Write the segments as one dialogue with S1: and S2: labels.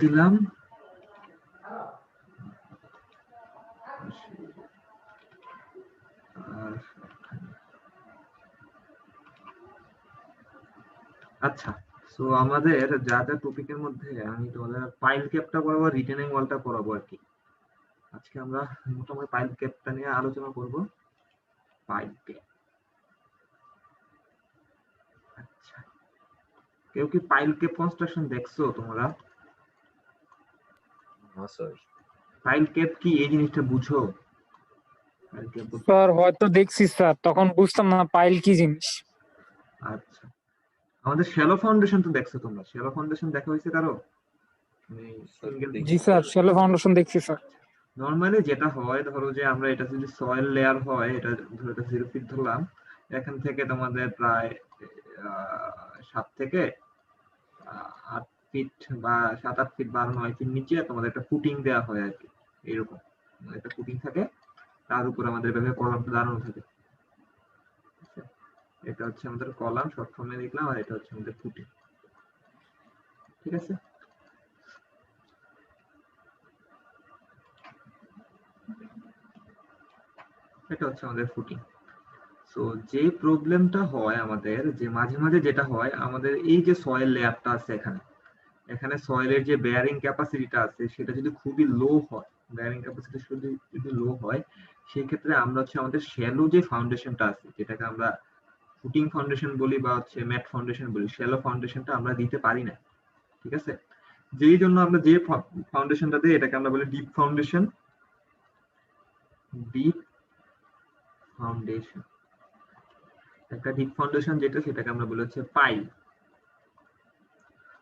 S1: দিলাম। আচ্ছা, সো আমাদের যা যা টপিকের মধ্যে আমি তোমাদের পাইল ক্যাপটা পড়াবো, রিটেনিং ওয়ালটা পড়াবো আর কি। আজকে আমরা মোটামুটি পাইল ক্যাপটা নিয়ে আলোচনা করব। পাইল ক্যাপ, আচ্ছা, কেউ কি পাইল ক্যাপ কনস্ট্রাকশন দেখছো তোমরা?
S2: না স্যার।
S1: পাইল ক্যাপ কি এই জিনিসটা বুঝো? পাইল ক্যাপ বলতে
S3: স্যার হয়তো দেখছি স্যার, তখন বুঝতাম না পাইল কি জিনিস।
S1: আচ্ছা, আমাদের শ্যালো ফাউন্ডেশন তো দেখছো তোমরা? শ্যালো ফাউন্ডেশন দেখা হয়েছে কারো?
S3: জি স্যার, শ্যালো ফাউন্ডেশন দেখছি স্যার।
S1: নরমালি যেটা হয়, ধরো যে আমরা এটা যদি সয়েল লেয়ার হয়, এটা ধরো এটা 0 ফিট ধরলাম, এখান থেকে তোমাদের প্রায় 7 থেকে 8 ফিট বা 7-8 ফিট বা 9 ফিট নিচে তোমাদের একটা ফুটিং দেওয়া হয় আর কি। এরকম একটা ফুটিং থাকে, তার উপর আমাদের এভাবে কলামটা দাঁড়ানো থাকে। এটা হচ্ছে আমাদের কলাম, শর্ট ফর্মে লিখলাম, আর এটা হচ্ছে আমাদের ফুটিং। ঠিক আছে, এটা হচ্ছে আমাদের ফুটিং। সো যে প্রবলেমটা হয় আমাদের, যে মাঝে মাঝে যেটা হয় আমাদের, এই যে সয়েল লেয়ারটা আছে এখানে, এখানে সয়েলের যে বেয়ারিং ক্যাপাসিটিটা আছে সেটা যদি খুবই লো হয়, বেয়ারিং ক্যাপাসিটি যদি লো হয়, সেই ক্ষেত্রে আমরা হচ্ছে আমাদের শ্যালো যে ফাউন্ডেশনটা আছে, যেটাকে আমরা ফুটিং ফাউন্ডেশন বলি বা হচ্ছে ম্যাট ফাউন্ডেশন বলি, শ্যালো ফাউন্ডেশনটা আমরা দিতে পারি না। ঠিক আছে, যেই জন্য আমরা যে ফাউন্ডেশনটা দিই এটাকে আমরা বলি ডিপ ফাউন্ডেশন। ডিপ ফাউন্ডেশন, একটা ডিপ ফাউন্ডেশন যেটা, সেটাকে আমরা বলি হচ্ছে পাইল।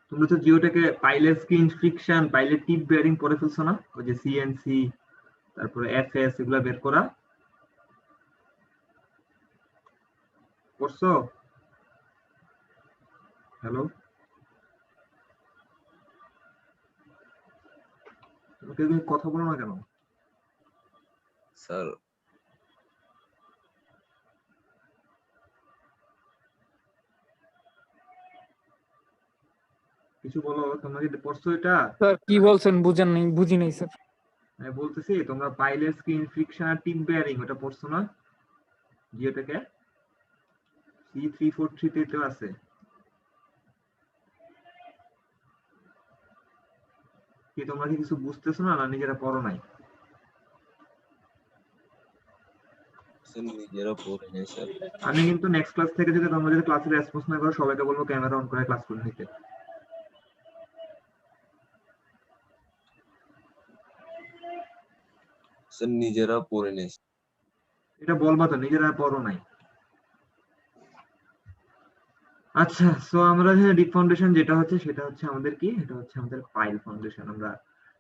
S1: তোমরা তো জিওটেকে পাইলের স্ক্রিন ফ্রিকশন, পাইলের টিপ বেয়ারিং পড়ে ফেলছো না? ওই যে সিএনসি, তারপরে এফএস, এগুলা বের করা করছো? হ্যালো, তোমাকে তুমি কথা বলো না কেন?
S2: স্যার
S1: কিছু বলো, তোমরা কি পড়ছো এটা?
S3: স্যার কি বলছেন বুঝেন নাই, বুঝি নাই স্যার।
S1: আমি বলতেছি তোমরা পাইলের স্ক্রিন ফ্রিকশন আর টিপ বেয়ারিং ওটা পড়ছো না জিওটেকে? C343 তে তো আছে। কি তোমরা কি কিছু বুঝতেছো না, না নিজেরা পড়ো নাই?
S2: নিজেরা পড়ে নেই স্যার।
S1: আমি কিন্তু নেক্সট ক্লাস থেকে যদি তোমরা যদি ক্লাসে রেসপন্স না করো, সবাইকে বলবো ক্যামেরা অন করে ক্লাস করে নিতে।
S2: স্যার নিজেরা পড়ে নেই।
S1: এটা বলবা তো, নিজেরা পড়ো নাই। আচ্ছা, সো আমরা যে ডিপ ফাউন্ডেশন যেটা হচ্ছে সেটা হচ্ছে আমাদের কি, এটা হচ্ছে আমাদের পাইল ফাউন্ডেশন। আমরা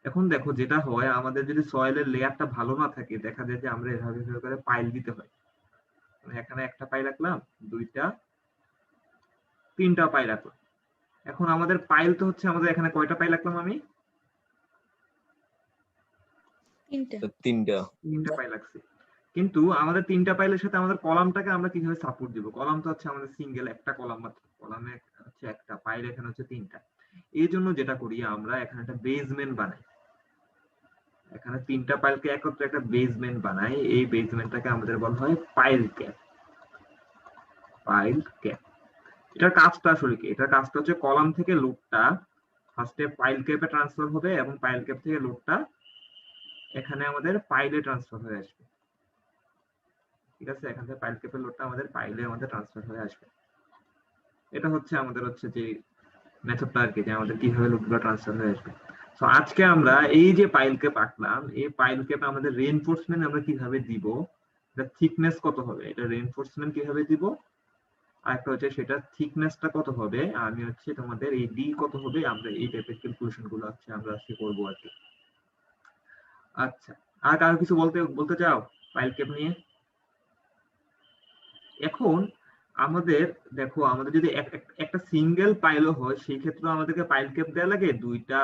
S1: এখন দেখো যেটা হয়, আমাদের যদি সয়েলের লেয়ারটা ভালো না থাকে, দেখা যায় যে আমরা এভাবে এভাবে করে পাইল দিতে হয়। এখানে একটা পাইল রাখলাম, দুইটা, তিনটা পাইল রাখলাম। এখন আমাদের পাইল তো হচ্ছে আমাদের এখানে কয়টা পাইল রাখলাম আমি? তিনটা পাইল রাখছি। কিন্তু আমাদের তিনটা পাইলের সাথে আমাদের কলামটাকে আমরা কিভাবে সাপোর্ট দিব? কলাম তো হচ্ছে আমাদের সিঙ্গেল একটা কলাম মাত্র, কলামে হচ্ছে একটা, পাইল এখানে হচ্ছে তিনটা। এই জন্য যেটা করি আমরা, এখানে একটা বেসমেন্ট বানাই। এখানে তিনটা পাইলকে একত্রে একটা বেসমেন্ট বানাই। এই বেসমেন্টটাকে আমাদের বলা হয় পাইল ক্যাপ। পাইল ক্যাপ, এটার কাজটা আসলে কি? এটার কাজটা হচ্ছে কলাম থেকে লোডটা ফার্স্টে পাইল ক্যাপে ট্রান্সফার হবে, এবং পাইল ক্যাপ থেকে লোডটা এখানে আমাদের পাইলে ট্রান্সফার হয়ে আসবে। ঠিক আছে, এখান থেকে পাইল ক্যাপের লোডটা আমাদের পাইলে আমাদের ট্রান্সফার হয়ে আসবে। এটা হচ্ছে আমাদের হচ্ছে যে মেথডটা আর কি, যে আমাদের কিভাবে লোডগুলো ট্রান্সফার হয়ে আসবে। তো আজকে আমরা এই যে পাইল ক্যাপ আঁকলাম, এই পাইল ক্যাপে আমাদের রেইনফোর্সমেন্ট আমরা কিভাবে দিব, এটা থিকনেস কত হবে, এটা রেইনফোর্সমেন্ট কিভাবে দিব, আর একটা হচ্ছে সেটা থিকনেসটা কত হবে, আমি হচ্ছে তোমাদের এই ডি কত হবে, আমরা এই টাইপের ক্যালকুলেশন গুলো হচ্ছে আমরা আজকে করবো আর কি। আচ্ছা, আর কারো কিছু বলতে চাও পাইল ক্যাপ নিয়ে? এখন আমাদের দেখো, আমাদের যদি একটা সিঙ্গেল পাইলও হয়, সেই ক্ষেত্রে আমাদেরকে পাইল ক্যাপ দেওয়া লাগে, দুইটা,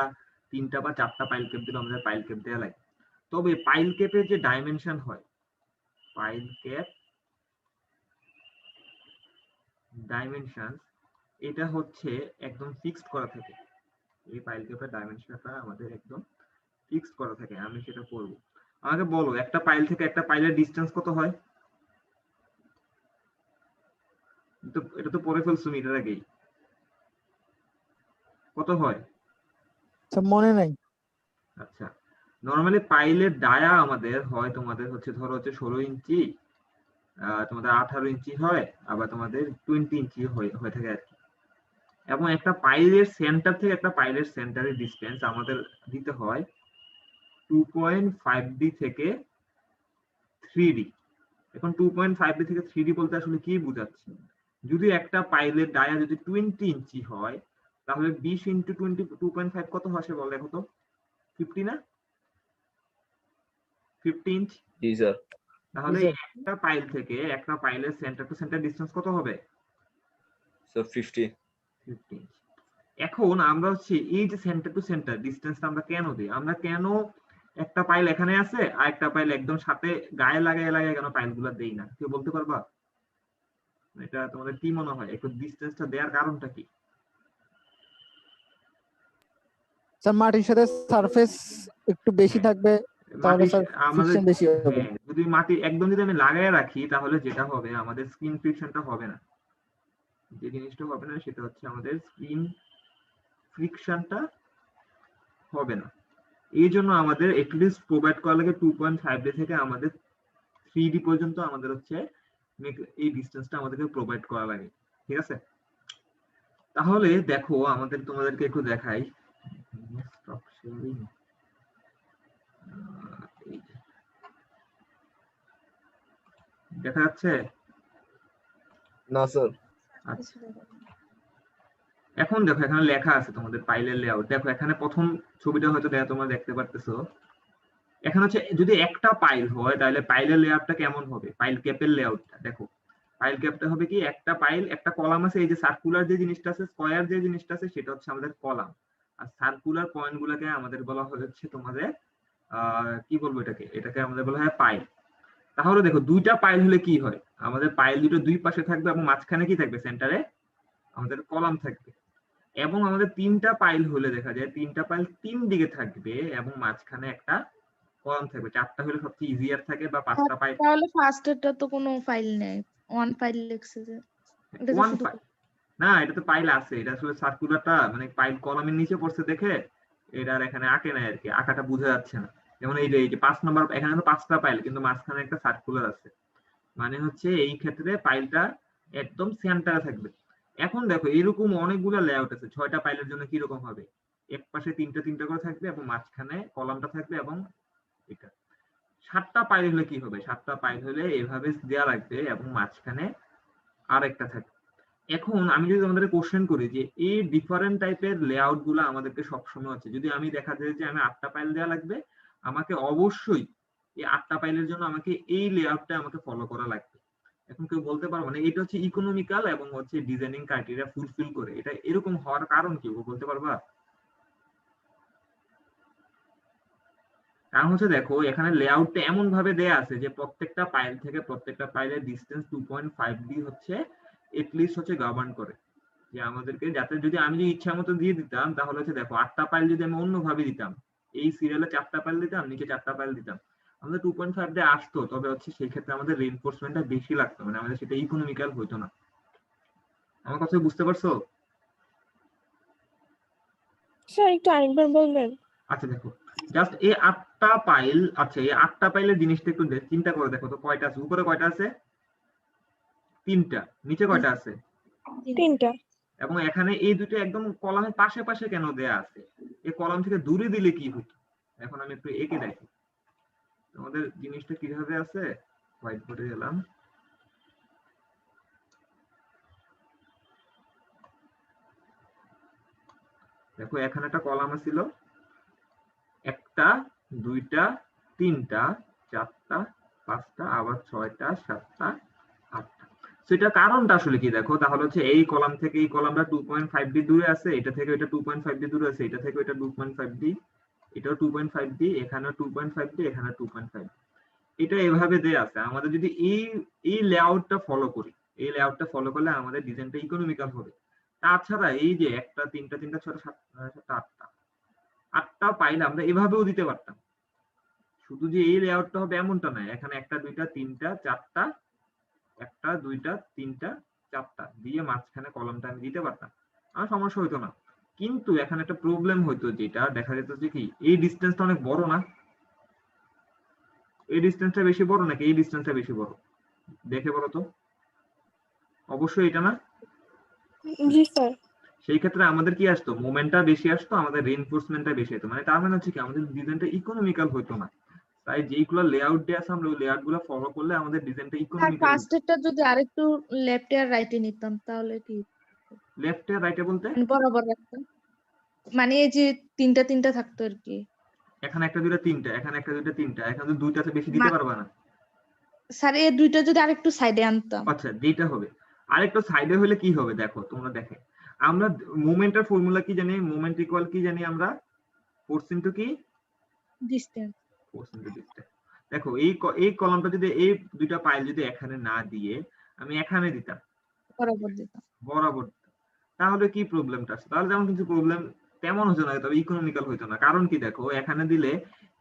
S1: তিনটা বা চারটা পাইল ক্যাপ দিলে আমাদের পাইল ক্যাপ দেওয়া লাগে। তবে পাইল ক্যাপের যে ডাইমেনশন হয়, পাইল ক্যাপ ডাইমেনশন, এটা হচ্ছে একদম ফিক্সড করা থাকে। এই পাইল ক্যাপের ডাইমেনশনটা আমাদের একদম ফিক্সড করা থাকে, আমি সেটা করব। আমাকে বলো একটা পাইল থেকে একটা পাইলের ডিসটেন্স কত হয়? তো এটা তো পরে ফেলছো মিটার আগেই। কত হয়?
S3: স্যার মনে নাই।
S1: আচ্ছা, নরমালি পাইলের ডায়া আমাদের হয় তোমাদের হচ্ছে ধরো হচ্ছে 16 ইঞ্চি, তোমাদের 18 ইঞ্চি হয়, আবার তোমাদের 20 ইঞ্চি হয়ে থাকে আর কি। এবং একটা পাইলের সেন্টার থেকে একটা পাইলের সেন্টারের ডিসটেন্স আমাদের দিতে হয় 2.5D থেকে 3D। এখন 2.5D থেকে 3D বলতে আসলে কি বোঝাচ্ছে? যদি একটা পাইলের ডায়া যদি 20 ইঞ্চি হয়, তাহলে 20 ইন্টু 20 2.5 কত আসে বল দেখো তো? 50 না? 50 ইঞ্চ।
S2: জি স্যার।
S1: তাহলে একটা পাইল থেকে একটা পাইলের সেন্টার টু সেন্টার ডিসটেন্স কত হবে?
S2: Sir 50
S1: inch. এখন আমরা হচ্ছে এই যে সেন্টার টু সেন্টার ডিসটেন্সটা আমরা কেন দিই? আমরা কেন একটা পাইল এখানে আছে আর একটা পাইল একদম সাথে গায়ে লাগায় লাগায় কেন পাইলগুলো দেই না? কেউ বলতে পারবা? এটা তোমাদের কি মনে হয় একটু ডিসটেন্সটা দেওয়ার কারণটা কি?
S3: স্যার মাটির সাথে সারফেস একটু বেশি থাকবে, তাহলে স্যার
S1: আমাদের
S3: ফ্রিকশন বেশি হবে।
S1: যদি মাটি একদম যদি আমি লাগায় রাখি তাহলে যেটা হবে আমাদের স্কিন ফ্রিকশনটা হবে না। যে জিনিসটা হবে না সেটা হচ্ছে আমাদের স্কিন ফ্রিকশনটা হবে না। এই জন্য আমাদের এটলিস্ট প্রোভাইড করা লাগে 2.5D থেকে আমাদের 3D পর্যন্ত আমাদের হচ্ছে এই ডিসটেন্সটা আমাদেরকে প্রোভাইড করা লাগে। ঠিক আছে, তাহলে দেখো আমাদের তোমাদেরকে একটু দেখাই। দেখা যাচ্ছে
S2: না স্যার।
S1: আচ্ছা, এখন দেখো এখানে লেখা আছে তোমাদের পাইলের লেআউট। দেখো এখানে প্রথম ছবিটা হয়তো তোমরা দেখতে পারতেছো। এখন হচ্ছে যদি একটা পাইল হয় তাহলে পাইলের লেআউটটা কেমন হবে? পাইল ক্যাপের লেআউটটা দেখো। পাইল ক্যাপটা হবে কি, একটা পাইল একটা কলাম আছে, এই যে সার্কুলার যে জিনিসটা আছে, স্কয়ার যে জিনিসটা আছে সেটা হচ্ছে আমাদের কলাম, আর সার্কুলার পয়েন্ট গুলাকে আমাদের বলা হচ্ছে তোমাদের কি বলবো এটাকে, এটাকে আমাদের বলা হয় পাইল। তাহলে দেখো দুইটা পাইল হলে কি হয়, আমাদের পাইল দুটো দুই পাশে থাকবে এবং মাঝখানে কি থাকবে, সেন্টারে আমাদের কলাম থাকবে। এবং আমাদের তিনটা পাইল হলে দেখা যায় তিনটা পাইল তিন দিকে থাকবে এবং মাঝখানে একটা কলাম থাকবে। চারটা হলে সবচেয়ে ইজিয়ার থাকে, বা পাঁচটা পাইল।
S4: তাহলে ফার্স্টেরটা তো কোনো ফাইল নেই, ওয়ান ফাইল লিখছে যে এটা তো
S1: ওয়ান
S4: শুধু
S1: পাইল না, এটা তো পাইল আছে, এটা আসলে সার্কুলারটা মানে পাইল কলামের নিচে পড়ছে দেখে এটার এখানে আঁকে নাই আর কি, আঁকাটা বোঝা যাচ্ছে না। যেমন এই যে 5 নাম্বার, এখানে তো 5টা পাইল কিন্তু মাঝখানে একটা সার্কুলার আছে, মানে হচ্ছে এই ক্ষেত্রে পাইলটা একদম সেন্টারে থাকবে। এখন দেখো এরকম অনেকগুলো লেআউট আছে, 6টা পাইলের জন্য কি রকম হবে? এক পাশে তিনটা তিনটা করে থাকবে এবং মাঝখানে কলামটা থাকবে, এবং এটা 7টা পাইল হলে কি হবে? 7টা পাইল হলে এভাবে দেওয়া লাগবে এবং মাঝখানে আরেকটা থাকবে। এখন আমি যদি তোমাদের কোশ্চেন করি যে এই ডিফারেন্ট টাইপের লেআউট গুলো আমাদেরকে সবসময় আছে, যদি আমি দেখা যায় যে আমি 8টা পাইল দেওয়া লাগবে, আমাকে অবশ্যই এই 8টা পাইলের জন্য আমাকে এই লেআউটটা আমাকে ফলো করা লাগবে। এখন কেউ বলতে পারবো না এটা হচ্ছে ইকোনমিক্যাল এবং হচ্ছে ডিজাইনিং ক্রাইটেরিয়া ফুলফিল করে, এটা এরকম হওয়ার কারণ কি বলতে পারবা? কারণ হচ্ছে দেখো এখানে লেআউটটা এমন ভাবে দেয়া আছে যে প্রত্যেকটা পাইল থেকে প্রত্যেকটা পাইলের ডিসটেন্স 2.5D হচ্ছে এটলিস্ট হচ্ছে গভর্ন করে, যে আমাদেরকে যাতে যদি আমি যদি ইচ্ছা মতো দিয়ে দিতাম তাহলে হচ্ছে দেখো 8টা পাইল যদি আমি অন্যভাবে দিতাম, এই সিরিয়ালে 4টা পাইল দিতাম, নিচে 4টা পাইল দিতাম, আমাদের 2.5D আসতো, তবে হচ্ছে সেই ক্ষেত্রে আমাদের রিইনফোর্সমেন্টটা বেশি লাগতো, মানে আমাদের সেটা ইকোনমিক্যাল হইতো না। আমার কথা বুঝতে পারছো?
S5: স্যার একটু আরেকবার বলবেন?
S1: আচ্ছা দেখো জাস্ট এই 8টা পাইল, আচ্ছা এই 8টা পাইলের জিনিসটা একটু চিন্তা করে দেখো তো কয়টা আছে? উপরে কয়টা আছে? 3টা। নিচে কয়টা আছে?
S5: 3টা।
S1: এবং এখানে এই দুটো একদম কলামের পাশে পাশে কেন দেয়া আছে? এই কলাম থেকে দূরে দিলে কি হতো? এখন আমি একটু এঁকে দেখি তোমাদের জিনিসটা কিভাবে আছে। হোয়াইট বোর্ডে গেলাম, দেখো এখানে একটা কলাম ছিল, 1টা 2টা 3টা 4টা 5টা আবার 6টা 7টা 8টা। সেটা কারণটা আসলে কি দেখো, তাহলে হচ্ছে এই কলাম থেকে এই কলামটা 2.5D দূরে আছে, এটা থেকে এটা 2.5D দূরে আছে, এটা থেকে এটা 2.5D, এটাও 2.5D, এখানেও 2.5D, এখানে 2.5D। এটা এভাবে দেয়া আছে। আমাদের যদি এই লেআউটটা ফলো করি, এই লেআউটটা ফলো করলে আমাদের ডিজাইনটা ইকোনমিক্যাল হবে। তাছাড়া এই যে একটা তিনটা তিনটা ছটা সাতটা আটটা পাইলে আমরা এভাবেও দিতে পারতাম। শুধু যে এই লেআউটটা হবে এমনটা নয়, এখানে একটা দুইটা তিনটা চারটা, একটা দুইটা তিনটা চারটা দিয়ে মাঝখানে কলমটা আমি দিতে পারতাম, আমার সমস্যা হইতো না। কিন্তু এখানে একটা প্রবলেম হইতো, যেটা দেখা যেত যে কি এই ডিস্টেন্সটা অনেক বড় না, এই ডিস্টেন্সটা বেশি বড় নাকি এই ডিস্টেন্সটা বেশি বড়? দেখে বলো তো, অবশ্যই এটা না।
S5: জি স্যার।
S1: সেই ক্ষেত্রে আমাদের কি আসতো, মোমেন্টটা বেশি আসতো, আমাদের রিইনফোর্সমেন্টটা বেশি হতো। মানে তার মানে হচ্ছে কি আমাদের ডিজাইনটা ইকোনমিক্যাল হতো না। তাই যেইগুলো লেআউট দেয়া আছে আমরা ওই লেআউট গুলো ফলো করলে আমাদের ডিজাইনটা
S4: স্যার
S1: ইকোনমিক্যাল।
S4: ফার্স্টেরটা যদি আরেকটু লেফট আর রাইটে নিতাম তাহলে কি
S1: লেফট এ রাইটে বলতে
S4: বরাবর রাখতাম, মানে এই যে তিনটা তিনটা থাকতো আর কি।
S1: এখানে একটা দুইটা তিনটা, এখানে একটা দুইটা তিনটা, এখানে দুইটাতে বেশি দিতে পারবা না।
S4: স্যার এই দুইটা যদি আরেকটু সাইডে আনতাম।
S1: আচ্ছা, যেটা হবে আরেকটু সাইডে হলে কি হবে দেখো, তোমরা দেখে আমরা মোমেন্টের ফর্মুলা কি জানি, মোমেন্ট ইকুয়াল কি জানি আমরা, ফোর্স ইনটু কি,
S4: ডিসটেন্স।
S1: Force into distance. দেখো এই কলামটা যদি এই দুইটা পাইল যদি এখানে না দিয়ে আমি এখানে দিতাম,
S4: বরাবর দিতাম।
S1: বরাবর, তাহলে কি প্রবলেমটা আছে? তাহলে যেমন কিছু প্রবলেম তেমন হতো না, তবে ইকোনমিক্যাল হইতো না। কারণ কি দেখো, এখানে দিলে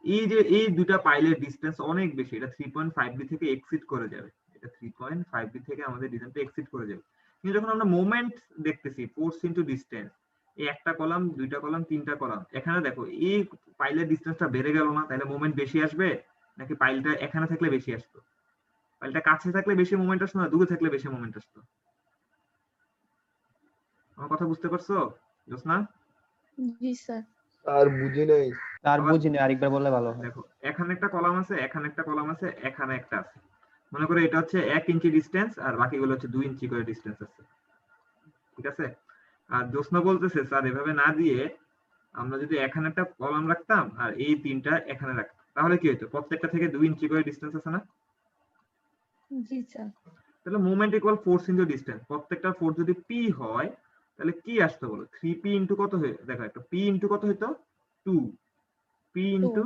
S1: এই যে এই দুইটা পাইলের ডিসটেন্স অনেক বেশি, এটা 3.5 থেকে এক্সিড করে যাবে, এটা 3.5 থেকে আমাদের ডিজাইনটা এক্সিড করে যাবে। কিন্তু যখন আমরা মোমেন্ট দেখতেছি, ফোর্স ইনটু ডিসটেন্স, এই একটা কলাম দুইটা কলাম তিনটা কলাম, এখানে দেখো এই পাইলের ডিসটেন্সটা বেড়ে গেল না, তাহলে মোমেন্ট বেশি আসবে নাকি পাইলটা এখানে থাকলে বেশি আসতো? পাইলটা কাছে থাকলে বেশি মোমেন্ট আসতো না দূরে থাকলে বেশি মোমেন্ট আসতো? আমার কথা বুঝতে পারছো জোসনা?
S4: জি স্যার।
S2: আর বুঝি নাই।
S6: আর বুঝিনি, আরেকবার বললে ভালো হয়।
S1: দেখো এখানে একটা কলাম আছে, এখানে একটা কলাম আছে, এখানে একটা আছে। মনে করো এটা হচ্ছে 1 ইঞ্চি ডিসটেন্স আর বাকিগুলো হচ্ছে 2 ইঞ্চি করে ডিসটেন্স আছে, ঠিক আছে? আর জোসনা বলতেছে স্যার এভাবে না দিয়ে আমরা যদি এখানে একটা কলাম রাখতাম আর এই তিনটা এখানে রাখতাম, তাহলে কি হতো, প্রত্যেকটা থেকে 2 ইঞ্চি করে ডিসটেন্স আছে না?
S4: জি স্যার।
S1: তাহলে moment equal force into distance, প্রত্যেকটা ফোর্স যদি পি হয় তাহলে কি আসতো বলো, 3p ইনটু কত হয়ে, দেখো একটা p ইনটু কত হইতো, 2, p ইনটু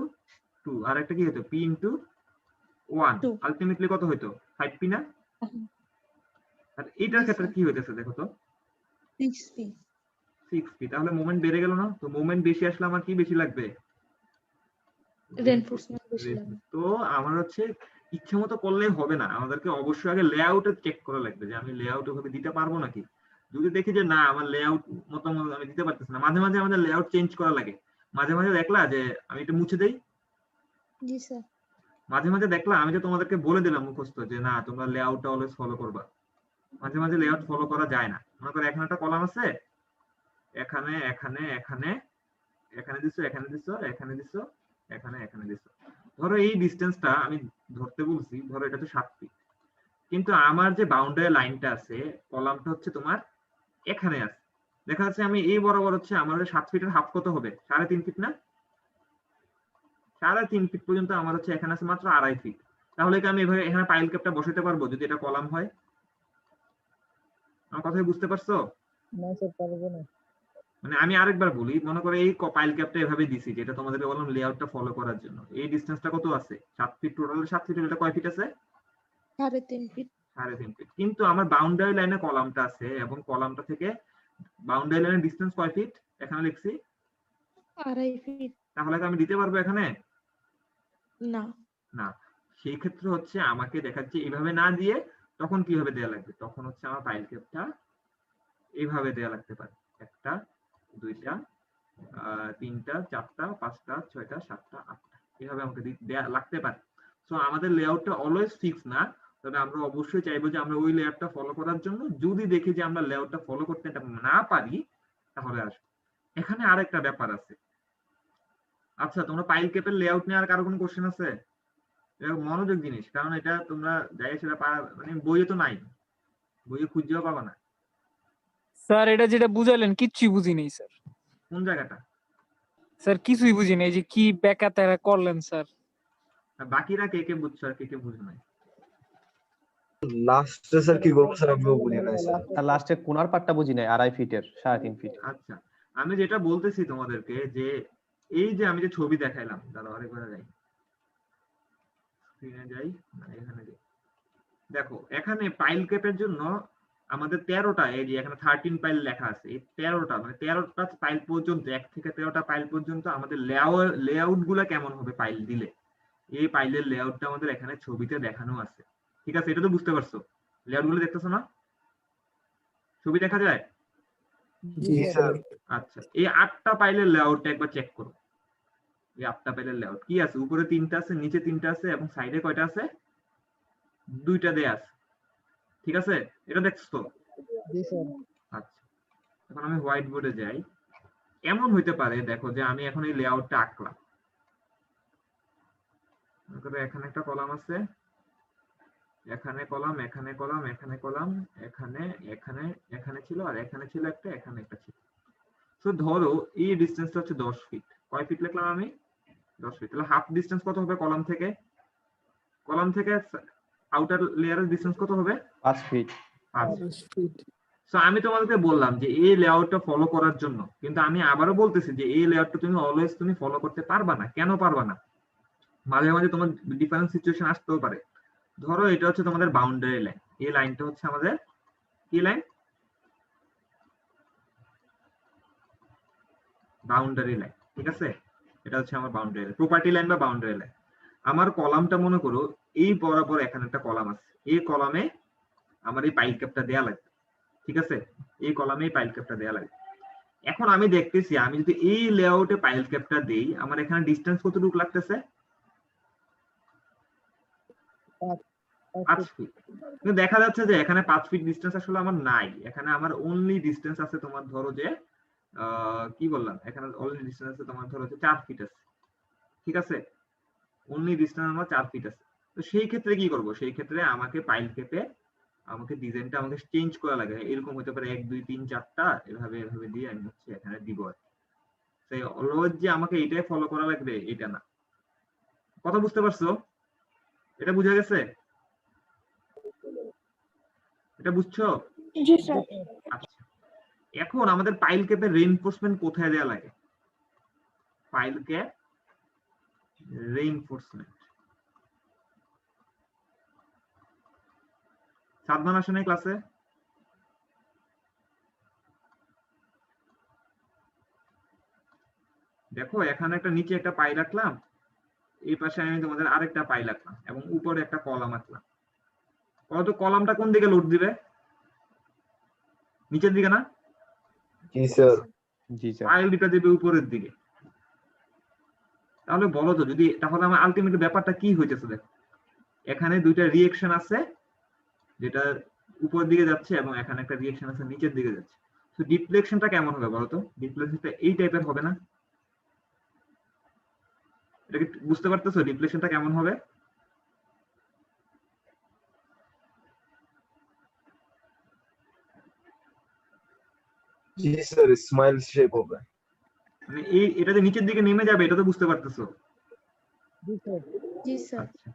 S1: 2, আর একটা কি হতো, p ইনটু 1,
S4: 2
S1: আলটিমেটলি কত হইতো, 5p না? আর এটার ক্ষেত্রে কি হইতেছে দেখো তো,
S4: 6p।
S1: 6p, তাহলে মোমেন্ট বেড়ে গেল না? তো মোমেন্ট বেশি আসলে আমার কি বেশি লাগবে,
S4: রেইনফোর্সমেন্ট বেশি লাগবে।
S1: তো আমার হচ্ছে ইচ্ছে মতো করলে হবে না, আমাদেরকে অবশ্যই আগে লেআউটে চেক করা লাগবে যে আমি লেআউট ওভাবে দিতে পারবো নাকি। যদি দেখি যে না আমার লেআউট মতো আমি দিতে পারতেছি না, মাঝে মাঝে আমাদের লেআউট চেঞ্জ করা লাগে। মাঝে মাঝে দেখলা যে আমি এটা মুছে দেই,
S4: জি স্যার।
S1: মাঝে মাঝে দেখলা আমি যে তোমাদেরকে বলে দিলাম মুখস্থ যে না তোমরা লেআউটটা অলওয়েজ ফলো করবা, মাঝে মাঝে লেআউট ফলো করা যায় না। মনে করো এখানে একটা কলাম আছে, এখানে এখানে এখানে এখানে দিছো, এখানে দিছো, এখানে দিছো, এখানে এখানে দিছো। ধরো এই ডিসটেন্সটা আমি ধরতে বলছি, ধরো এটা তো 7 ফিট, কিন্তু আমার যে বাউন্ডারি লাইনটা আছে, কলামটা হচ্ছে তোমার এখানে আছে, দেখা যাচ্ছে আমি এই বরাবর হচ্ছে আমার 7 ফিটের হাফ কত হবে, 3.5 ফিট না? 3.5 ফিট পর্যন্ত আমার হচ্ছে এখানে আছে মাত্র 2.5 ফিট। তাহলে কি আমি এভাবে এখানে পাইল ক্যাপটা বসাতে পারবো যদি এটা কলাম হয়? আমার কথা বুঝতে পারছো?
S3: না স্যার, পারবো না।
S1: মানে আমি আরেকবার বলি, মনে করো এই পাইল ক্যাপটা এভাবে দিছি, যেটা তোমাদেরকে বললাম লেআউটটা ফলো করার জন্য। এই ডিসটেন্সটা কত আছে, 7 ফিট, টোটাল 7 ফিট, এটা কয় ফিট আছে,
S4: 3.5 ফিট।
S1: 3.5 ফিট। কিন্তু আমার বাউন্ডারি লাইনে কলামটা আছে এবং কলামটা থেকে বাউন্ডারি লাইনের ডিসটেন্স কয় ফিট এখানে লিখছি,
S4: 2.5 ফিট।
S1: তাহলে কি আমি দিতে পারবো এখানে?
S4: না।
S1: না। সেই ক্ষেত্রে হচ্ছে আমাকে দেখাচ্ছে এইভাবে না দিয়ে তখন কিভাবে দেয়া লাগবে, তখন হচ্ছে আমার পাইল ক্যাপটা এইভাবে দেয়া লাগতে পারে, একটা দুইটা তিনটা চারটা পাঁচটা ছয়টা সাতটা আটটা, এভাবে আমাকে দেয়া লাগতে পারে। সো আমাদের লেআউটটা অলওয়েজ ফিক্স না, তবে আমরা অবশ্যই চাইবো যে আমরা ওই লেআউটটা ফলো করার জন্য, যদি দেখি যে আমরা লেআউটটা ফলো করতে না পারি তাহলে আসবো। এখানে আরেকটা ব্যাপার আছে। আচ্ছা, তোমরা পাইল ক্যাপের লেআউট নিয়ে আর কারো কোনো কোশ্চেন আছে? এটা মনোযোগ জিনিস, কারণ এটা তোমরা যাই সেটা মানে বইয়ে তো নাই, বইয়ে খুঁজেও পাবা না।
S7: স্যার এটা যেটা বুঝালেন কিচ্ছুই বুঝি নাই স্যার।
S1: কোন জায়গাটা?
S7: স্যার কিছুই বুঝি নাই, এই যে কি ব্যাকা তেরা করলেন স্যার।
S1: আর বাকিরা কে কে বুঝছো আর কে কে বুঝো নাই?
S2: লাস্টে স্যার কি করবো স্যার আমিও বুঝি নাই স্যার।
S6: আর লাস্টে কোনার পাটটা বুঝি নাই, 2.5 ফিটের 3.5 ফিট।
S1: আচ্ছা, আমি যেটা বলতেছি তোমাদেরকে যে এই যে আমি যে ছবি দেখাইলাম, দাঁড়াও আরেকবার যাই, স্ক্রিনে যাই, না এখানে যাই। দেখো এখানে পাইল ক্যাপের জন্য আমাদের 13টা, এই যে এখানে 13 পাইল লেখা আছে, এই 13টা মানে 13টা পাইল পর্যন্ত, 1 থেকে 13টা পাইল পর্যন্ত আমাদের লেআউট গুলা কেমন হবে পাইল দিলে, এই পাইলের লেআউটটা আমাদের এখানে ছবিতে দেখানো আছে। ঠিক আছে, এটা তো বুঝতে পারছো? লেআউট গুলো দেখতেছো না? ছবি দেখা যায়?
S2: জি স্যার।
S1: আচ্ছা, এই 8টা পাইলের লেআউটটা একবার চেক করো। এই 8টা পাইলের লেআউট কি আছে? উপরে 3টা আছে, নিচে 3টা আছে, এবং সাইডে কয়টা আছে? 2টা দেয়া আছে। ঠিক আছে, এটা দেখছো?
S3: জি স্যার।
S1: আচ্ছা, এখন আমি হোয়াইট বোর্ডে যাই। এমন হইতে পারে, দেখো যে আমি এখন এই লেআউটটা আঁকলাম, এখানে একটা কলাম আছে, এখানে কলাম, এখানে কলাম, এখানে কলাম, এখানে এখানে এখানে ছিল, আর এখানে ছিল একটা, এখানে একটা ছিল। তো ধরো এই ডিসটেন্সটা হচ্ছে 10 ফিট। কয় ফিট লিখলাম আমি? 10 ফিট। তাহলে হাফ ডিসটেন্স কত হবে কলাম থেকে? কলাম থেকে আউটার লেয়ারের ডিসটেন্স কত হবে?
S6: 5 ফিট।
S1: 5 ফিট। সো আমি তোমাদেরকে বললাম যে এই লেআউটটা ফলো করার জন্য, কিন্তু আমি আবারও বলতেছি যে এই লেআউটটা তুমি অলওয়েজ তুমি ফলো করতে পারবা না। কেন পারবা না? মাঝে মাঝে তোমার ডিফারেন্ট সিচুয়েশন আসতেও পারে। ধরো এটা হচ্ছে তোমাদের বাউন্ডারি লাইন, এই লাইনটা হচ্ছে আমাদের কি লাইন? Boundary line. ঠিক আছে, এটা হচ্ছে আমার বাউন্ডারি লাইন, প্রপার্টি লাইন বা বাউন্ডারি লাইন। আমার কলামটা মনে করো এই বরাবর এখানে একটা কলাম আছে, এই কলামে আমার এই পাইল ক্যাপটা দেয়া লাগবে। ঠিক আছে, এই কলামে এই পাইল ক্যাপটা দেয়া লাগবে। এখন আমি দেখতেছি আমি যদি এই লেআউটে পাইল ক্যাপটা দেই, আমার এখানে ডিসটেন্স কতটুকু লাগতেছে? 5 ফিট। কিন্তু দেখা যাচ্ছে যে এখানে 5 ফিট ডিসটেন্স আসলে আমার নাই, এখানে আমার অনলি ডিসটেন্স আছে তোমার ধরো যে কি বললাম, এখানে অনলি ডিসটেন্স আছে তোমার ধরো যে 4 ফিট আছে। ঠিক আছে, অনলি ডিসটেন্স আমার 4 ফিট আছে। তো সেই ক্ষেত্রে কি করব? সেই ক্ষেত্রে আমাকে পাইল কেপে আমাকে ডিজাইনটা আমাকে চেঞ্জ করা লাগে। এরকম হতে পারে 1 2 3 4টা এভাবে এভাবে দিয়ে আমি হচ্ছে এখানে দিব। সেই অলওয়েজ যে আমাকে এটাই ফলো করা লাগবে এটা না। কথা বুঝতে পারছো? এটা বুঝা গেছে? এটা বুঝছো?
S5: জি স্যার।
S1: আচ্ছা, এখন আমাদের পাইল ক্যাপের রিইনফোর্সমেন্ট কোথায় দেয়া লাগে? পাইল ক্যাপ রিইনফোর্সমেন্ট সাবধান আসে নাই ক্লাসে? দেখো এখানে একটা নিচে একটা পাই রাখলাম, এই পাশে আমি তোমাদের আরেকটা পাই রাখলাম, এবং উপরে একটা কলাম রাখলাম। কত কলামটা কোন দিকে লোড দিবে? নিচের দিকে না?
S2: জি স্যার।
S6: জি স্যার।
S1: পাইল দিটা দিবে উপরের দিকে। তাহলে বলো তো, যদি তাহলে আমার আলটিমেট ব্যাপারটা কি হইতেছে? দেখো এখানে দুইটা রিঅ্যাকশন আছে, যেটা উপরের দিকে যাচ্ছে, এবং এখানে একটা রিঅ্যাকশন আছে নিচের দিকে যাচ্ছে। তো ডিফ্লেকশনটা কেমন হবে বলো তো? ডিফ্লেকশনটা এই টাইপের হবে না? এটা কি বুঝতে পারতেছো ডিফ্লেকশনটা কেমন হবে?
S2: জি স্যার, স্মাইল শেপ হবে।
S1: মানে এই এটা যে নিচের দিকে নেমে যাবে, এটা তো বুঝতে পারতেছো?
S4: জি স্যার।
S1: আচ্ছা,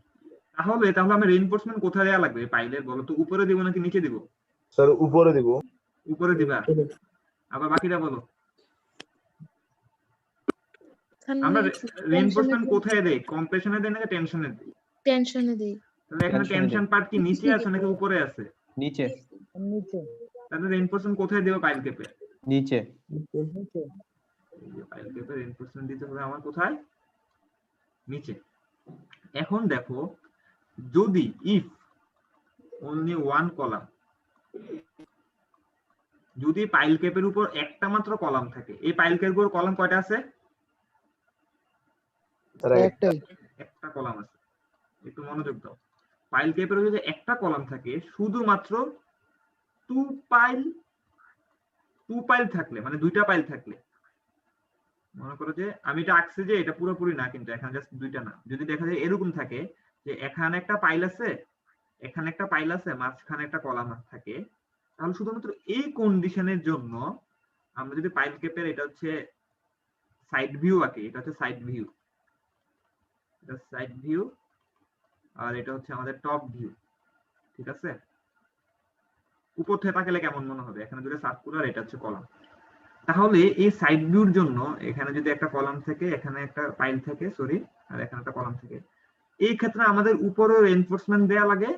S1: তাহলে আমি রিইনফোর্সমেন্ট কোথায় দেওয়া লাগবে পাইলের বলো তো? উপরে দিব নাকি নিচে দিব?
S2: স্যার উপরে দিব।
S1: উপরে দিবা। আবার বাকিটা বলো। আমরা রিইনফোর্সমেন্ট কোথায় দেই? কম্প্রেশনে দেই নাকি টেনশনে দেই?
S4: টেনশনে দেই।
S1: তাহলে এখানে
S6: Tension এ
S1: টেনশন
S6: দেই।
S1: পার্ট কি নিচে আছে নাকি উপরে আছে?
S6: নিচে।
S1: তাহলে রিইনফোর্সমেন্ট কোথায় দেব পাইল কেপে?
S6: নিচে।
S1: এই যে পাইল কেপে রিইনফোর্সমেন্ট দিতে হবে আমার কোথায়? নিচে। এখন দেখো, যদি ইফ only one কলাম, যদি পাইল ক্যাপের উপর একটা মাত্র কলাম থাকে, এই পাইল ক্যাপের উপর কলাম কয়টা আছে?
S2: স্যার
S3: একটাই।
S1: একটা কলাম আছে। একটু মনোযোগ দাও। পাইল ক্যাপের যদি একটা কলাম থাকে, শুধুমাত্র টু পাইল থাকলে, মানে দুইটা পাইল থাকলে, মনে করো যে আমি এটা আঁকছি যে এটা পুরোপুরি না, কিন্তু এখানে জাস্ট দুইটা না, যদি দেখা যায় এরকম থাকে যে এখানে একটা পাইল আছে, এখানে একটা পাইল আছে, মাঝখানে একটা কলাম থাকে, তাহলে শুধুমাত্র এই কন্ডিশনের জন্য আমরা যদি পাইল ক্যাপের এটা হচ্ছে সাইড ভিউ আঁকি, এটা হচ্ছে সাইড ভিউ, এটা সাইড ভিউ, আর এটা হচ্ছে আমাদের টপ ভিউ। ঠিক আছে, উপর থেকে তাকালে কেমন মনে হবে? এখানে দুটো সার্কুলার, এটা হচ্ছে কলাম। তাহলে এই সাইড ভিউর জন্য এখানে যদি একটা কলাম থাকে, এখানে একটা পাইল থাকে, সরি, আর এখানে একটা কলাম থাকে, এই ক্ষেত্রে আমাদের উপরেও রিইনফোর্সমেন্ট দেয়া লাগে,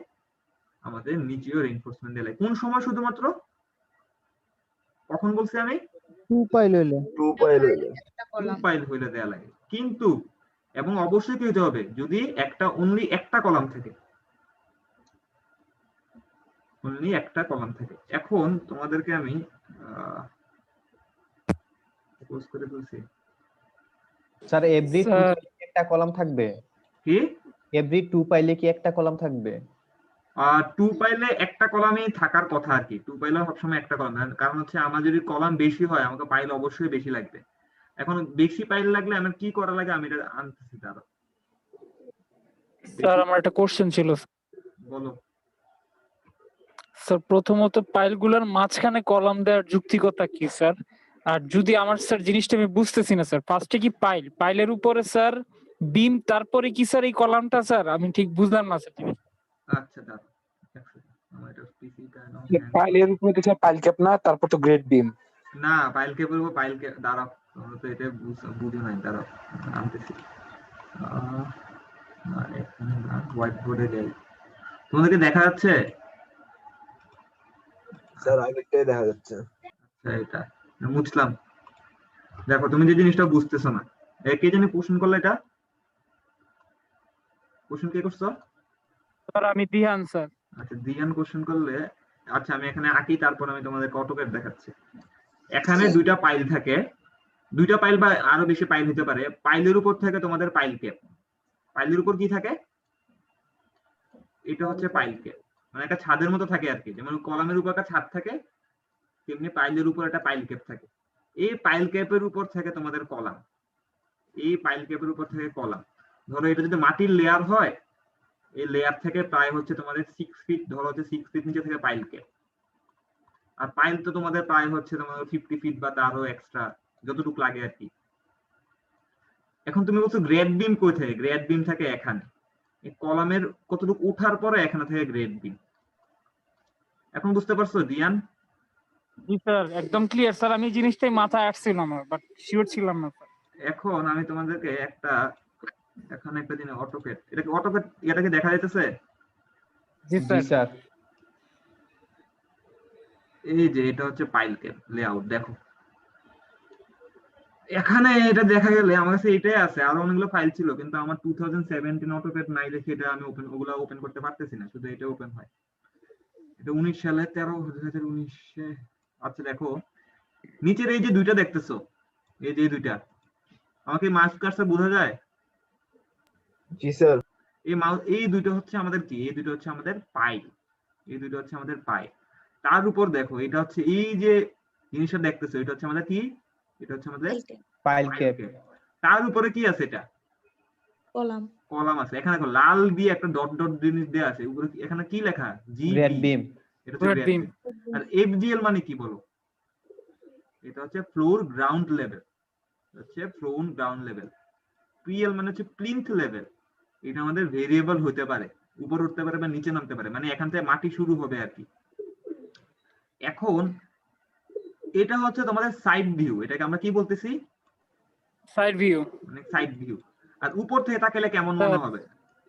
S1: আমাদের নিচেও রেইনফোর্সমেন্ট দেয়া লাগে। কোন সময় শুধুমাত্র? কখন বলছি আমি?
S3: 2 পাইল হইলে
S2: 2 পাইল হইলে
S4: একটা
S1: 2
S4: কলাম।
S1: পাইল হইলে দেয়া লাগে। কিন্তু এবং অবশ্যই কি হতে হবে? যদি অনলি একটা কলাম থাকে। অনলি একটা কলাম থাকে। এখন তোমাদেরকে আমি পোজ করে বলছি
S6: স্যার এভরি 2
S7: স্যার
S6: একটা কলাম থাকবে?
S1: কি
S6: এভরি 2 পাইলে কি একটা কলাম থাকবে?
S1: 2 পাইলে একটা কলামই থাকার কথা আর কি। 2 পাইলে সবসময় একটা কলাম, কারণ হচ্ছে আমার যদি কলাম বেশি হয় আমাকে পাইল অবশ্যই বেশি লাগবে। এখন বেশি পাইল লাগলে আমার কি করা লাগে আমি এটা আনতেছি। তারা
S7: স্যার আমার একটা কোশ্চেন ছিল
S1: বলো।
S7: স্যার। প্রথমত পাইলগুলোর মাঝখানে কলাম দেওয়ার যুক্তিকতা কি স্যার? আর যদি আমার স্যার জিনিসটা আমি বুঝতেছি না স্যার, ফার্স্টে কি পাইলের উপরে স্যার বিম, তারপরে কি স্যার এই কলামটা স্যার? আমি ঠিক বুঝলাম না স্যার।
S1: আচ্ছা দাঁড়াও, এক সেকেন্ড, আমার এটা পিসিটা নাও।
S8: পাইলের উপরে তো স্যার পাইল ক্যাপ না, তারপর তো গ্রেড বিম।
S1: না পাইল কে বলবো, পাইল কে দাঁড়াও, তোমরা তো এটা বুঝো নাই, দাঁড়াও আনতেছি। হোয়াইট বোর্ডে যাই, তোমাদেরকে দেখা যাচ্ছে?
S2: স্যার আগেরটাই দেখা যাচ্ছে।
S1: আচ্ছা এটা মুছলাম। দেখো তুমি যে জিনিসটা বুঝতেছো না, কে জানি কোশ্চেন করলো? এটা কোশ্চেন কে করছো?
S7: স্যার আমি দিহান স্যার।
S1: আচ্ছা দিয়ান কোশ্চেন করলে। আচ্ছা আমি এখানে আঁকি, তারপর আমি তোমাদের অটোক্যাড দেখাচ্ছি। এখানে দুইটা পাইল থাকে, দুইটা পাইল বা আরো বেশি পাইল হতে পারে। পাইলের উপর থাকে তোমাদের পাইল ক্যাপ। পাইলের উপর কি থাকে? এটা হচ্ছে পাইল ক্যাপ, মানে একটা ছাদের মতো থাকে আর কি। যেমন কলামের উপর একটা ছাদ থাকে, তেমনি পাইলের উপর একটা পাইল ক্যাপ থাকে। এই পাইল ক্যাপের উপর থাকে তোমাদের কলাম। এই পাইল ক্যাপের উপর থাকে কলাম। ধরো এটা যদি মাটির লেয়ার হয়, এই লেয়ার থেকে প্রায় হচ্ছে তোমাদের 6 ফিট, ধরো হচ্ছে 6 ফিট নিচে থেকে পাইল ক্যাপ। আর পাইল তো তোমাদের প্রায় হচ্ছে তোমাদের 50 ফিট বা তারও এক্সট্রা, যতটুকু লাগে আর কি। এখন তুমি বলছো গ্রেড বিম কই থাকে? গ্রেড বিম থাকে এখানে, এই কলামের কতটুকু উঠার পরে এখানে থেকে গ্রেড বিম। এখন বুঝতে পারছো দিয়ান?
S7: জি স্যার একদম ক্লিয়ার স্যার। আমি জিনিসটাই মাথায় আসছিল আমার, বাট শিওর ছিলাম না স্যার।
S1: এখন আমি তোমাদেরকে এখানে একটা জিনিস, অটোক্যাড, এটাকে অটোক্যাড এটাকে দেখা যাইতেছে?
S7: জি
S6: জি
S7: স্যার।
S6: স্যার।
S1: এই যে এটা হচ্ছে পাইল ক্যাপ লেআউট, দেখো এখানে এটা দেখা গেলে আমার কাছে এটাই আছে। আরো অনেকগুলো ফাইল ছিল, কিন্তু আমার 2017 অটোক্যাড নাই দেখে এটা আমি ওগুলা ওপেন করতে পারতেছি না, শুধু এটা ওপেন হয়। এটা 19 সালে 13/2019। আচ্ছা দেখো নিচের এই যে দুইটা দেখতেছো, এই যে দুইটা, আমাকে মাউস কার্সর বোঝা যায়?
S2: জি স্যার।
S1: এই দুইটা হচ্ছে আমাদের কি? এই দুটো হচ্ছে আমাদের পাইল। এই দুটো হচ্ছে আমাদের পাইল। তার উপর দেখো এটা হচ্ছে এই যে জিনিসটা দেখতেছো, এটা হচ্ছে আমাদের কি? এটা হচ্ছে আমাদের
S6: পাইল ক্যাপ।
S1: তার উপরে কি আছে? এটা
S4: কলাম।
S1: কলাম আছে। এখানে দেখো লাল দিয়ে একটা ডট ডট জিনিস দেয়া আছে, উপরে এখানে কি লেখা? জি
S6: গ্রেড বিম।
S1: এটা হচ্ছে
S7: গ্রেড
S1: গ্রেড
S7: বিম।
S1: বিম। আর এফজিএল মানে কি বলো? এটা হচ্ছে ফ্লোর গ্রাউন্ড লেভেল, হচ্ছে ফ্লোর গ্রাউন্ড লেভেল। পিএল মানে হচ্ছে প্লিন্থ লেভেল। এটা আমাদের ভেরিয়েবল হতে পারে, উপর উঠতে পারে বা নিচে নামতে পারে, মানে এখান থেকে মাটি শুরু হবে আর কি। এখন এটা হচ্ছে তোমাদের সাইড ভিউ, এটাকে আমরা কি বলতেছি?
S7: Side view.
S1: মানে সাইড ভিউ। আর উপর থেকে তাকালে কেমন মনে হবে?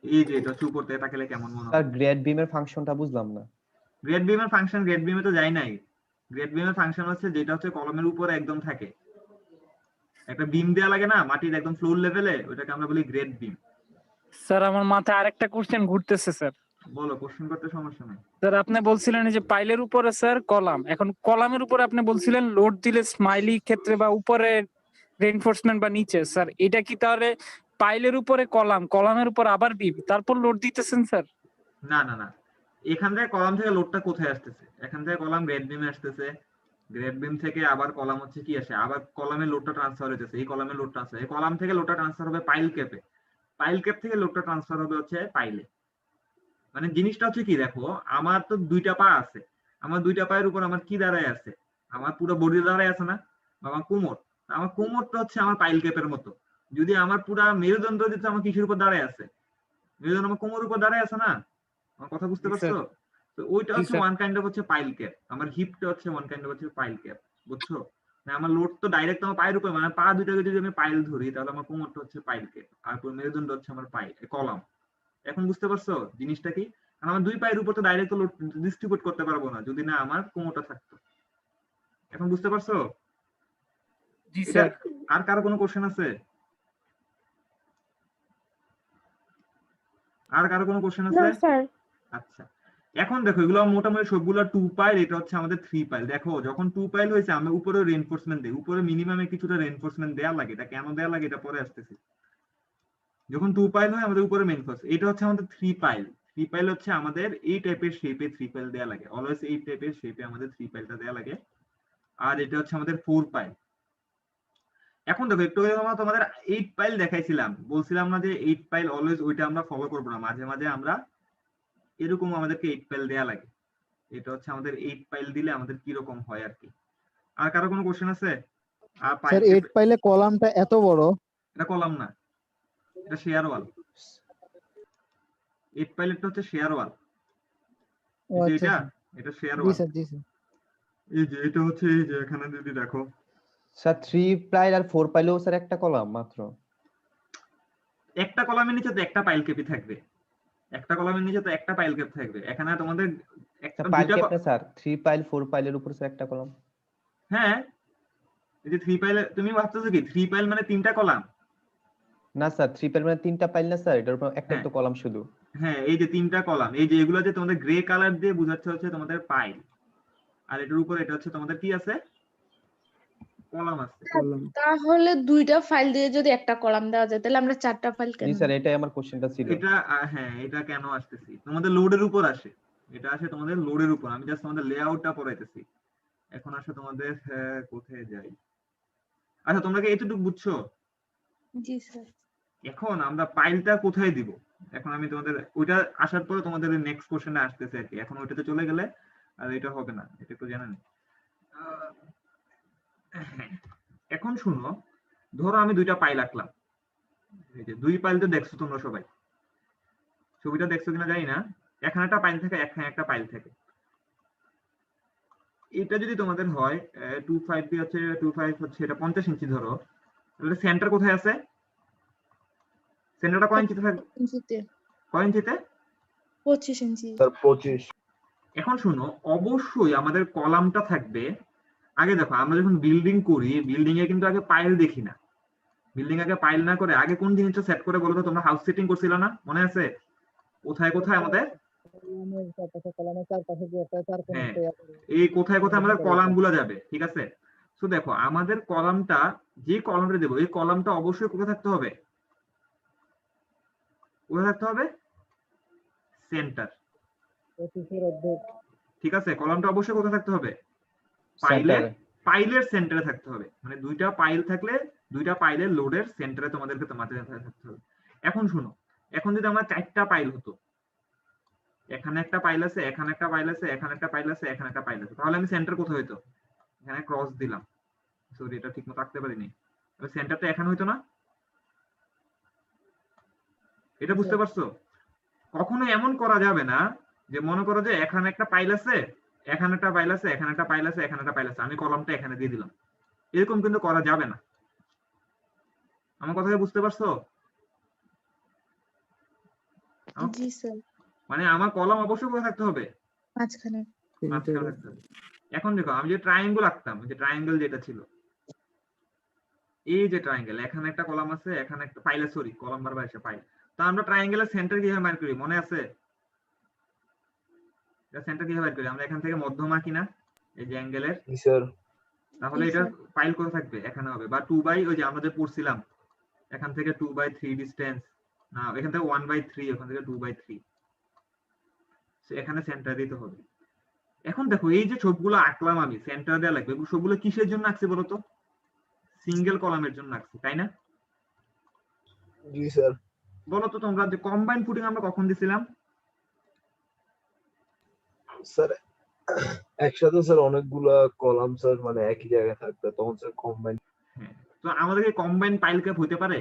S1: এই যে এটা হচ্ছে উপর থেকে তাকালে কেমন মনে
S6: স্যার
S1: হবে?
S6: গ্রেড বিমের ফাংশনটা বুঝলাম না।
S1: গ্রেড বিমের ফাংশন, গ্রেড বিমে তো যাই নাই। গ্রেড বিমের ফাংশন হচ্ছে যেটা হচ্ছে কলমের উপরে একদম থাকে, একটা বিম দেয়া লাগে না মাটির একদম ফ্লোর লেভেলে, ওইটাকে আমরা বলি গ্রেড বিম।
S7: স্যার আমার মাথায় আরেকটা কোশ্চেন ঘুরতেছে স্যার।
S1: বলো, কোশ্চেন করতে সমস্যা নেই।
S7: স্যার আপনি বলছিলেন এই যে পাইলের উপরে স্যার কলাম, এখন কলামের উপরে আপনি বলছিলেন লোড দিলে স্মাইলি ক্ষেত্রে বা উপরে রেইনফোর্সমেন্ট বা নিচে, স্যার এটা কি তাহলে পাইলের উপরে কলাম, কলামের উপর আবার বিম, তারপর লোড দিতেছেন স্যার?
S1: না না না, এখান থেকে কলাম থেকে লোডটা কোথায় আসতেছে? এখান থেকে কলাম গ্রেড বিমে আসতেছে, গ্রেড বিম থেকে আবার কলাম হচ্ছে কি আসে, আবার কলামে লোডটা ট্রান্সফার হইতেছে, এই কলামে লোড ট্রান্সফার, এই কলাম থেকে লোডটা ট্রান্সফার হবে পাইল ক্যাপে, পাইল ক্যাপ থেকে লোডটা ট্রান্সফার হবে হচ্ছে পাইলে। মানে জিনিসটা হচ্ছে কি, দেখো আমার তো দুইটা পা আছে, আমার দুইটা পায়ের উপর আমার কি দাঁড়ায় আছে? আমার পুরো বডি দাঁড়ায় আছে না, আমার কোমর। আমার কোমরটা হচ্ছে আমার পাইল ক্যাপের মতো। যদি আমার পুরা মেরুদণ্ড দিতে আমার কিসের উপর দাঁড়ায় আছে? মেরুদণ্ড আমার কোমর উপর দাঁড়ায় আছে না? আমার কথা বুঝতে
S7: জি
S1: পারছো?
S7: স্যার।
S1: তো ওইটা
S7: জি
S1: হচ্ছে
S7: স্যার।
S1: ওয়ান কাইন্ড অফ হচ্ছে পাইল ক্যাপ। আমার হিপটা হচ্ছে ওয়ান কাইন্ড অফ হচ্ছে পাইল ক্যাপ, বুঝছো? মানে আমার লোড তো ডাইরেক্ট আমার পায়ের উপর, মানে পা দুটাকে যদি আমি পাইল ধরি তাহলে আমার কোমরটা হচ্ছে পাইল ক্যাপ, আর পুরো মেরুদণ্ড হচ্ছে আমার পাইল কলাম। এখন বুঝতে পারছো জিনিসটা কি? কারণ আমার দুই পায়ের উপর তো ডাইরেক্ট লোড ডিস্ট্রিবিউট করতে পারবো না যদি না আমার কোমরটা থাকতো। এখন বুঝতে পারছো?
S7: জি
S1: এটা
S7: স্যার।
S1: আর কারো কোনো কোশ্চেন আছে? আর কারো কোনো কোশ্চেন
S5: না
S1: আছে?
S5: স্যার।
S1: আচ্ছা, এখন দেখো এগুলো মোটামুটি সবগুলো 2 পাইল, এটা হচ্ছে আমাদের 3 পাইল। দেখো যখন 2 পাইল হয়েছে আমরা উপরে রেইনফোর্সমেন্ট দেই, উপরে মিনিমামে কিছুটা রেইনফোর্সমেন্ট দেয়া লাগে। এটা কেন দেয়া লাগে এটা পরে আসতেছি। যখন 2 পাইল হয় আমাদের উপরে মেইন ফোর্স, এটা হচ্ছে আমাদের 3 পাইল। 3 পাইল হচ্ছে আমাদের এই টাইপের শেপে 3 পাইল দেয়া লাগে, অলওয়েজ এই টাইপের শেপে আমাদের 3 পাইলটা দেয়া লাগে। আর এটা হচ্ছে আমাদের 4 পাইল। এখন দেখো একটু আগে আমরা তোমাদের 8 পাইল দেখাইছিলাম, বলছিলাম না যে 8 পাইল অলওয়েজ ওইটা আমরা ফলো করব না, মাঝে মাঝে আমরা এরকম আমাদেরকে 8 পাইল দেয়া লাগে। এটা হচ্ছে আমাদের 8 পাইল দিলে আমাদের কি রকম হয় আর কি। আর কারো কোনো কোশ্চেন আছে? আর
S3: স্যার
S1: পাইল
S3: 8 পাইলে কলামটা এত বড়।
S1: এটা কলাম না, এটা শেয়ার ওয়াল। 8 পাইলেটটা হচ্ছে শেয়ার ওয়াল।
S3: ও
S1: এই যে
S3: আচ্ছা
S1: এটা
S3: স্যার।
S1: এটা শেয়ার
S3: জি
S1: ওয়াল।
S3: স্যার, জি স্যার।
S1: এই যে এটা হচ্ছে এই যে এখানে যদি দেখো
S6: স্যার 3 পাইল আর 4 পাইলেও স্যার একটা কলাম মাত্র।
S1: একটা কলামের নিচে তো একটা পাইল কেপি থাকবে, একটা কলামের নিচে তো একটা পাইল কেপ থাকবে। এখানে তোমাদের একটা
S6: পাইল
S1: দুইটা
S6: ক্যাপ না স্যার, 3 পাইল 4 পাইলের উপর স্যার একটা কলাম।
S1: হ্যাঁ, এই যে 3 পাইল তুমি ভাবতেছো কি 3 পাইল মানে তিনটা কলাম?
S6: না স্যার 3 পাইল মানে তিনটা পাইল না স্যার, এটার উপর একটা
S1: হ্যাঁ।
S6: তো কলাম শুধু।
S1: হ্যাঁ, এই যে তিনটা কলাম, এই যে এগুলো যে তোমাদের গ্রে কালার দিয়ে বোঝাচ্ছে হচ্ছে তোমাদের পাইল, আর এটার উপর এটা হচ্ছে তোমাদের কি আছে, কলাম আছে।
S4: তাহলে দুইটা ফাইল দিয়ে যদি একটা কলাম দেওয়া যায় তাহলে আমরা 4টা ফাইল কেন
S6: জি স্যার,
S4: দেব?
S6: এটাই আমার কোশ্চেনটা ছিল।
S1: এটা হ্যাঁ, এটা কেন আসতেছি তোমাদের লোডের উপর আসে, এটা আসে তোমাদের লোডের উপর। আমি জাস্ট তোমাদের লেআউটটা পড়াইতেছি। এখন আসে তোমাদের কোথায় যাই। আচ্ছা, তোমরা কি এতটুকু বুঝছো?
S4: জি স্যার।
S1: এখন আমরা পাইলটা কোথায় দিব, এখন আমি তোমাদের ওইটা আসার পরে তোমাদের নেক্সট কোশ্চেনে আসতেছে আর কি। এখন ওইটাতে চলে গেলে আর এটা হবে না, এটা একটু জানেন। এখন শুনো, ধরো আমি দুইটা পাইল আঁকলাম। এই যে 2 পাইল তো দেখছো তোমরা সবাই, ছবিটা দেখছো কিনা জানি না। এখানে একটা পাইল থাকে, এখানে একটা পাইল থাকে। এটা যদি তোমাদের হয় 25 দিয়ে হচ্ছে 25 হচ্ছে এটা 50 ইঞ্চি ধরো, তাহলে সেন্টার কোথায় আছে? সেন্টারটা কয় ইঞ্চিতে থাকে?
S4: ইঞ্চিতে
S1: কয় ইঞ্চিতে?
S4: 25 ইঞ্চি।
S2: স্যার 25।
S1: এখন শুনো, অবশ্যই আমাদের কলামটা থাকবে। আগে দেখো আমরা যখন বিল্ডিং করি, বিল্ডিং এ কিন্তু আগে পাইল দেখি না। বিল্ডিং আগে পাইল না করে আগে কোন জিনিসটা সেট করে বলো তো? তোমরা হাউস সেটিং করছিল না, মনে আছে? কোথায় কোথায় আমাদের হ্যাঁ, এই কোথায় কোথায় আমাদের কলাম গুলো যাবে, ঠিক আছে? তো দেখো আমাদের কলামটা, যে কলামটা দেবো এই কলামটা অবশ্যই কোথায় থাকতে হবে? কোথায় থাকতে হবে? সেন্টার। ঠিক আছে, কলামটা অবশ্যই কোথায় থাকতে হবে? পাইলে
S6: সেন্টারে।
S1: পাইলের সেন্টারে থাকতে হবে। মানে দুইটা পাইল থাকলে দুইটা পাইলের লোডের সেন্টারে তোমাদেরকে থাকতে হবে। এখন শুনো, এখন যদি আমার 4টা পাইল হতো, এখানে একটা পাইল আছে, এখানে একটা পাইল আছে, এখানে একটা পাইল আছে, এখানে একটা পাইল আছে, তাহলে আমি সেন্টার কোথায় হইতো? এখানে ক্রস দিলাম, সরি এটা ঠিক মতো আঁকতে পারিনি। তাহলে সেন্টারটা এখানে হইতো না? এটা বুঝতে পারছো? কখনো এমন করা যাবে না যে মনে করো যে এখানে একটা পাইল আছে, এখানে একটা পাইল আছে, এখানে একটা পাইল আছে, এখানে একটা পাইল আছে, আমি কলামটা এখানে দিয়ে দিলাম। এরকম কিন্তু করা যাবে না। আমার কথা কি বুঝতে পারছো?
S4: জি স্যার।
S1: মানে আমার কলাম অবশ্যই কোথায় থাকতে হবে?
S4: মাঝখানে।
S1: মাঝখানে থাকতে হবে। এখন দেখো আমি যে ট্রায়াঙ্গেল আঁকতাম, যে ট্রায়াঙ্গেল যেটা ছিল, এই যে ট্রায়াঙ্গেল, এখানে একটা কলাম আছে, এখানে একটা পাইল, সরি কলাম বারবার এসে পাইল। তো আমরা ট্রায়াঙ্গেলের সেন্টার কিভাবে বের করি মনে আছে? এটা সেন্টার কিভাবে বের করি আমরা? এখান থেকে মধ্যমা কিনা এই যে অ্যাঙ্গেলের,
S2: জি স্যার।
S1: তাহলে এটা পাইল কোথায় থাকবে? এখানে হবে। বা 2 বাই, ওই যে আমরা যে পড়ছিলাম এখান থেকে 2/3 ডিসটেন্স, না এখান থেকে 1/3, ওখান থেকে 2/3, এখানে সেন্টার দিতে হবে। এখন দেখো এই যে সবগুলো আঁকলাম আমি, সেন্টার দেওয়া লাগবে। সবগুলো কিসের জন্য আঁকছি বলতো? সিঙ্গেল কলামের জন্য আঁকছি, তাই না?
S2: জি স্যার।
S1: বলো তো তোমরা যে কম্বাইন ফুটিং আমরা কখন দিছিলাম?
S2: স্যার একসাথে স্যার অনেকগুলা কলাম স্যার মানে একই জায়গায় থাকবে, তখন স্যার কম্বাইন।
S1: হ্যাঁ, তো আমাদেরকে কম্বাইন পাইল ক্যাপ হতে পারে?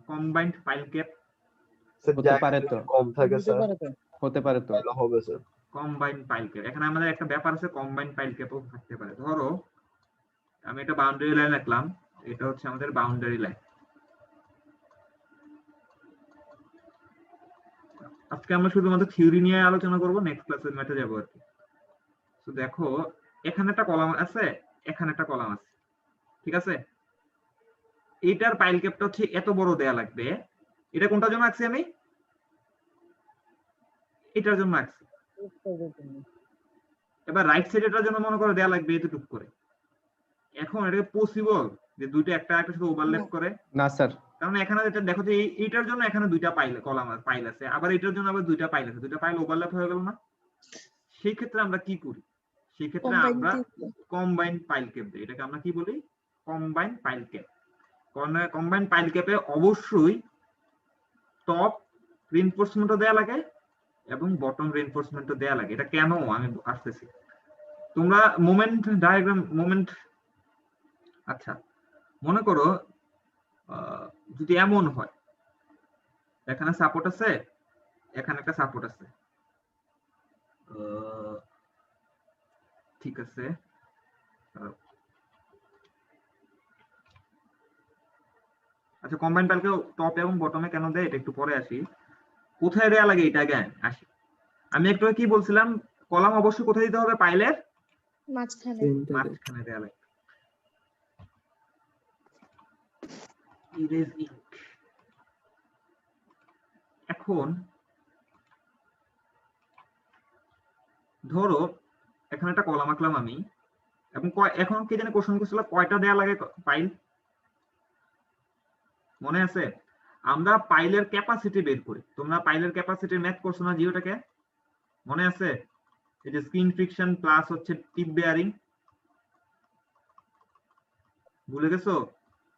S1: কম্বাইন্ড পাইল ক্যাপ
S2: স্যার
S6: হতে পারে তো।
S2: কম থাকে স্যার,
S6: হতে পারে তো।
S2: তাহলে হবে স্যার।
S1: কম্বাইন্ড পাইল ক্যাপ, এখানে আমাদের একটা ব্যাপার আছে, কম্বাইন্ড পাইল ক্যাপও থাকতে পারে। ধরো আমি একটা বাউন্ডারি লাইন রাখলাম, এটা হচ্ছে আমাদের বাউন্ডারি লাইন। আজকে আমরা শুধুমাত্র থিওরি নিয়ে আলোচনা করব, নেক্সট ক্লাসে ম্যাথে যাব আর কি। তো দেখো এখানে একটা কলাম আছে, এখানে একটা কলাম আছে, ঠিক আছে? এইটার পাইল ক্যাপটা হচ্ছে এত বড় দেয়া লাগবে। এটা কোনটার জন্য আঁকছি আমি? এটার জন্য আঁকছি। এবার রাইট সাইড এটার জন্য মনে করো দেয়া লাগবে এতটুকু করে। এখন এটা পসিবল যে দুইটা একটা একটা সাথে ওভারল্যাপ করে?
S6: না স্যার।
S1: কারণ এখানে যেটা দেখো যে এইটার জন্য এখানে দুইটা পাইল আছে, আবার এটার জন্য আবার দুইটা পাইল আছে, দুইটা পাইল ওভারল্যাপ হয়ে গেল না? সেই ক্ষেত্রে আমরা কি করি? সেই ক্ষেত্রে আমরা কম্বাইন্ড পাইল ক্যাপ দিই। এটাকে আমরা কি বলি? Combined pile cap. Combined pile ক্যাপে অবশ্যই টপ রিইনফোর্সমেন্টও দেয়া লাগে এবং বটম রিইনফোর্সমেন্টও দেয়া লাগে। এটা কেন আমি আসতেছি। তোমরা মোমেন্ট ডায়াগ্রাম আচ্ছা মনে করো যদি এমন হয় এখানে সাপোর্ট আছে, এখানে একটা সাপোর্ট আছে, ঠিক আছে? আচ্ছা কম্বাইন্ড পাইলকে টপ এবং বটমে কেন দেয় এটা একটু পরে আসি। কোথায় দেয়া লাগে এটা আগে আসি। আমি একটু কি বলছিলাম, কলাম অবশ্যই কোথায় দিতে হবে? পাইলের মাঝখানে দেয়া লাগে। এখন ধরো এখানে একটা কলাম আঁকলাম আমি, এবং এখন কি জানি কোশ্চেন করছিল কয়টা দেয়া লাগে পাইল? মনে আছে? আমরা পাইলের ক্যাপাসিটি বের করি। তোমরা পাইলের ক্যাপাসিটি ম্যাথ করছো না জিওটাকে? মনে আছে? এই যে স্কিন ফ্রিকশন প্লাস হচ্ছে টিপ বেয়ারিং, ভুলে গেছো?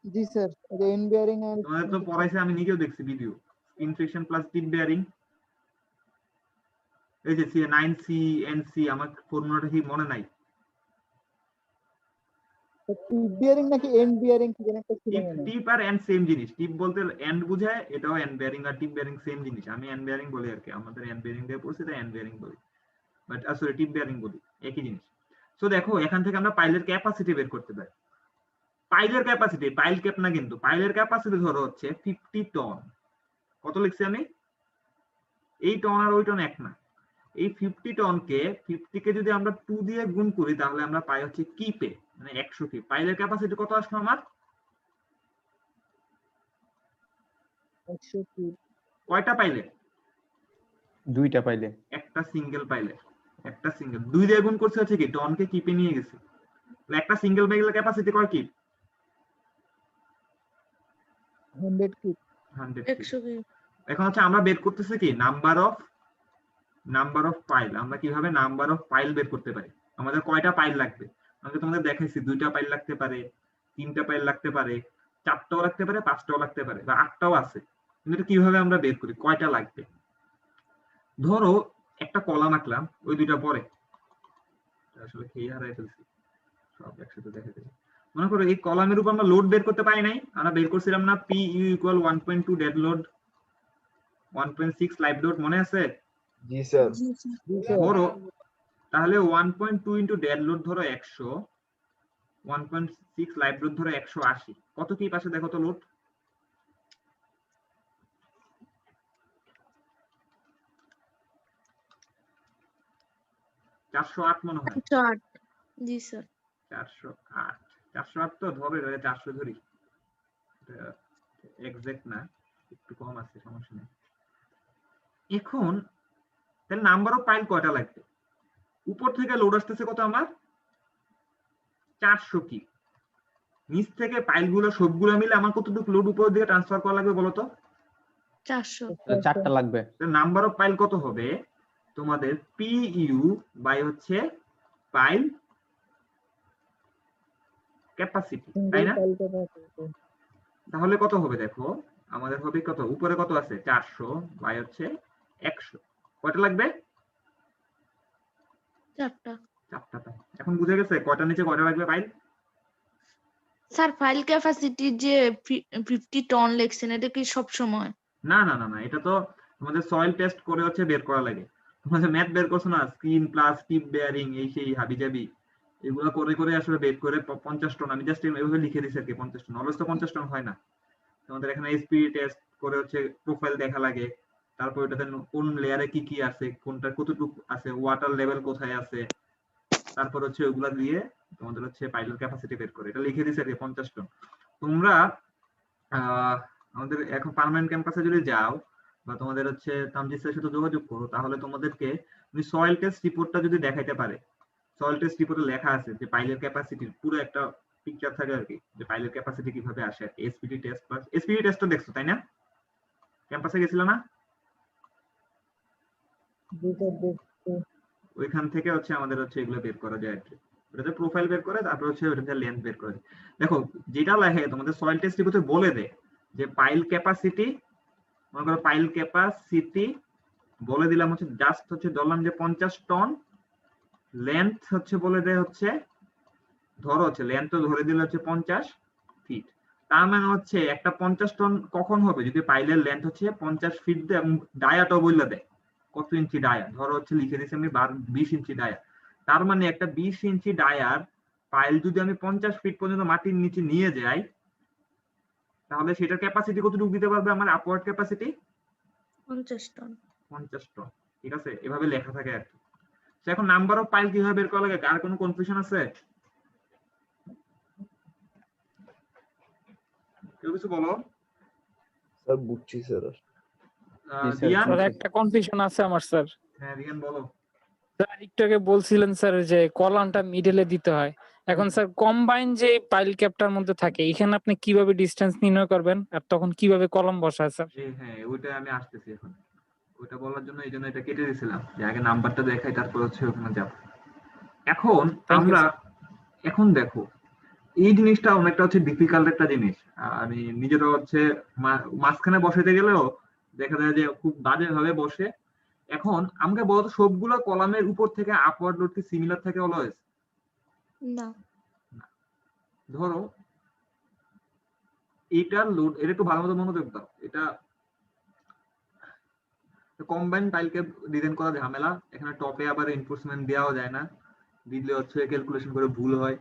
S3: জি স্যার, এই যে এন্ড বিয়ারিং এন্ড
S1: তোমাদের তো পড়াইছে, আমি নিজেও দেখছি ভিডিও। স্কিন ফ্রিকশন প্লাস টিপ বেয়ারিং, এই যে 9C NC, আমার ফর্মুলাটা কি মনে নাই?
S3: টিপ বিয়ারিং নাকি এন্ড বিয়ারিং কি জানি একটা ছিল মনে হয়।
S1: টিপ আর এন্ড সেম জিনিস। টিপ বলতে এন্ড বোঝায়, এটাও এন্ড বেয়ারিং আর টিপ বেয়ারিং সেম জিনিস। আমি এন্ড বেয়ারিং বলি আর কি, আমাদের এন্ড বেয়ারিং দিয়ে পড়ছি তাই এন্ড বেয়ারিং বলি, বাট আসলে টিপ বেয়ারিং বলি, একই জিনিস। সো দেখো এখান থেকে আমরা পাইলের ক্যাপাসিটি বের করতে পারি। পাইলের ক্যাপাসিটি, পাইল ক্যাপ না কিন্তু, পাইলের ক্যাপাসিটি ধরো হচ্ছে 50 টন। কত লিখছি আমি? এই টন আর ওই টন এক না। এই 50 টনকে 50 কে যদি আমরা 2 দিয়ে গুণ করি তাহলে আমরা পাই হচ্ছে কিপে, মানে 100 কিপ। পাইলের ক্যাপাসিটি কত আসলো আমার?
S3: 100 কি
S1: কয়টা পাইলে?
S6: দুইটা পাইলে।
S1: একটা সিঙ্গেল পাইলে, একটা সিঙ্গেল। 2 দিয়ে গুণ করছে হচ্ছে কি টনকে কিপে নিয়ে গেছে। তাহলে একটা সিঙ্গেল পাইলের ক্যাপাসিটি কয় কিপ?
S3: 100 কি
S1: 100 কিপ।
S4: 100 কি?
S1: এখন হচ্ছে আমরা বের করতেছি কি নাম্বার অফ পাইল। আমরা কিভাবে নাম্বার অফ পাইল বের করতে পারি? আমাদের কয়টা পাইল লাগবে? আমি তোমাদের দেখাইছি 2টা পাইল লাগতে পারে, 3টা পাইল লাগতে পারে, 4টাও লাগতে পারে, 5টাও লাগতে পারে, বা 8টাও আছে। কিন্তু এটা কিভাবে আমরা বের করি কয়টা লাগবে? ধরো একটা কলাম আঁকলাম, ওই 2টা পরে আসলে খেয়ে হারাই ফেলছি, সব একসাথে দেখা যায়। মনে করো এই কলামের উপর আমরা লোড বের করতে পারি নাই? আমরা বের করছিলাম না PU = 1.2 dead load, 1.6 live load, মনে আছে?
S2: জি স্যার।
S1: ধরো তাহলে 1.2 ইনটু ডেড লোড ধরো 100, 1.6 লাইভ লোড ধরো 180। কত কি পাশে দেখো তো লোড? $408 মনে হয়।
S4: 408 জি স্যার।
S1: 408 তো ধরো, 400 ধরি, এক্সাক্ট না, একটু কম আছে, সমস্যা নেই। এখন তাহলে নাম্বার অফ পাইল কয়টা লাগবে? উপর থেকে লোড আসতেছে কত আমার? 400 কি। নিচ থেকে পাইলগুলো সবগুলো মিলে আমার কতটুকু লোড উপর দিকে ট্রান্সফার করা লাগবে বলো তো?
S4: 400।
S6: 4টা লাগবে।
S1: নাম্বার অফ পাইল কত হবে তোমাদের? PU বাই হচ্ছে পাইল ক্যাপাসিটি, তাই না? তাহলে কত হবে দেখো, আমাদের হবে কত? উপরে কত আছে? 400 বাই হচ্ছে 100। কয়টা লাগবে?
S4: 4টা।
S1: 4টা পাইল। এখন বুঝে গেছে কয়টা নিচে কয়টা লাগবে পাইল?
S4: স্যার ফাইল ক্যাপাসিটি যে 50 টন লেখছেন এটা কি সব সময়?
S1: না না না না, এটা তো তোমাদের সয়েল টেস্ট করে হচ্ছে বের করা লাগে। তোমাদের ম্যাথ বের করছো না, স্ক্রিন প্লাস টিপ বেয়ারিং এই সেই হাবিজাবি, এগুলো করে করে আসলে বের করে 50 টন। আমি জাস্ট এইভাবে লিখে দিছি আর কি 50 টন। অলস তো 50 টন হয় না। তোমাদের এখানে এসপি টেস্ট করে হচ্ছে প্রোফাইল দেখা লাগে, তারপর এটাতে কোন লেয়ারে কি কি আছে, কোনটা কতটুকু আছে, ওয়াটার লেভেল কোথায় আছে, তারপর হচ্ছে ওগুলা দিয়ে তোমাদের হচ্ছে পাইলের ক্যাপাসিটি বের করে। এটা লিখে দিছে আর কি 50 টন। তোমরা আমাদের এখন পার্মানেন্ট ক্যাম্পাসে যদি যাও বা তোমাদের হচ্ছে তামজিদ স্যারের সাথে যোগাযোগ করো, তাহলে তোমাদেরকে সয়েল টেস্ট রিপোর্টটা যদি দেখাইতে পারে, সয়েল টেস্ট রিপোর্টে লেখা আছে যে পাইলের ক্যাপাসিটির পুরো একটা পিকচার থাকে আর কি, যে পাইলের ক্যাপাসিটি কিভাবে আসে আর কি। এসপিডি টেস্ট প্লাস এসপিডি টেস্টটা দেখছো তাই না? ক্যাম্পাসে গেছিল না? ওইখান থেকে হচ্ছে আমাদের হচ্ছে এগুলো বের করা যায় আর কি। ওটাতে প্রোফাইল বের করে, তারপর হচ্ছে ওটাতে লেন্থ বের করে। দেখো যেটা লেখে তোমাদের সয়েল টেস্ট রিপোর্টে বলে দেয় যে পাইল ক্যাপাসিটি, মনে করো পাইল ক্যাপাসিটি বলে দিলাম হচ্ছে জাস্ট হচ্ছে ধরলাম যে 50 টন, লেন্থ হচ্ছে বলে দেয় হচ্ছে, ধরো হচ্ছে লেন্থ তো ধরে দিলে হচ্ছে 50 ফিট। তার মানে হচ্ছে একটা 50 টন কখন হবে, যদি পাইলের লেন্থ হচ্ছে 50 ফিট দেয় এবং ডায়াটাও বলে দেয় কত ইঞ্চি ডায়া, ধরো হচ্ছে লিখে দিচ্ছি আমি 20 ইঞ্চি ডায়া। তার মানে একটা 20 ইঞ্চি ডায়ার পাইল যদি আমি 50 ফিট পর্যন্ত মাটির নিচে নিয়ে যাই, তাহলে সেটার ক্যাপাসিটি কতটুকু দিতে পারবে আমার আপওয়ার্ড ক্যাপাসিটি?
S4: 50 টন।
S1: 50 টন। ঠিক আছে, এভাবে লেখা থাকে আর কি। এখন নাম্বার অফ পাইল কিভাবে বের করা লাগে, আর কোনো কনফিউশন আছে? কেউ কিছু বলো।
S2: স্যার বুঝছি স্যার।
S1: রিয়ান?
S7: স্যার একটা কনফিউশন আছে আমার স্যার।
S1: হ্যাঁ রিয়ান বলো।
S7: স্যার একটু আগে বলছিলেন স্যার যে কলামটা মিডলে দিতে হয়। এখন স্যার কম্বাইন যে পাইল ক্যাপটার মধ্যে থাকে, এখানে আপনি কিভাবে ডিসটেন্স নির্ণয় করবেন আর তখন কিভাবে কলম বসায় স্যার?
S1: হ্যাঁ ওইটা আমি আসতেছি এখন, ওইটা বলার জন্য এই জন্য এটা কেটে দিয়েছিলাম যে আগে নাম্বারটা দেখাই তারপর হচ্ছে ওখানে যাব। এখন আমরা এখন দেখো এই জিনিসটা অনেকটা হচ্ছে ডিফিকাল্ট একটা জিনিস। আমি নিজেরা হচ্ছে মাঝখানে বসাইতে গেলেও দেখা যায় যে খুব বাজে ভাবে বসে। এখন আমাকে বলতো সবগুলো কলামের উপর থেকে আপওয়ার্ড লোড কি সিমিলার থাকে অলওয়েজ?
S4: না।
S1: ধরো এটার লোড, এটা একটু ভালো মতো মনোযোগ দাও, এটা কম্বাইন পাইলকে ডিজাইন করা ঝামেলা। এখানে টপে আবার এনফোর্সমেন্ট দেওয়া যায় না, দিলে হচ্ছে ক্যালকুলেশন করে ভুল হয়,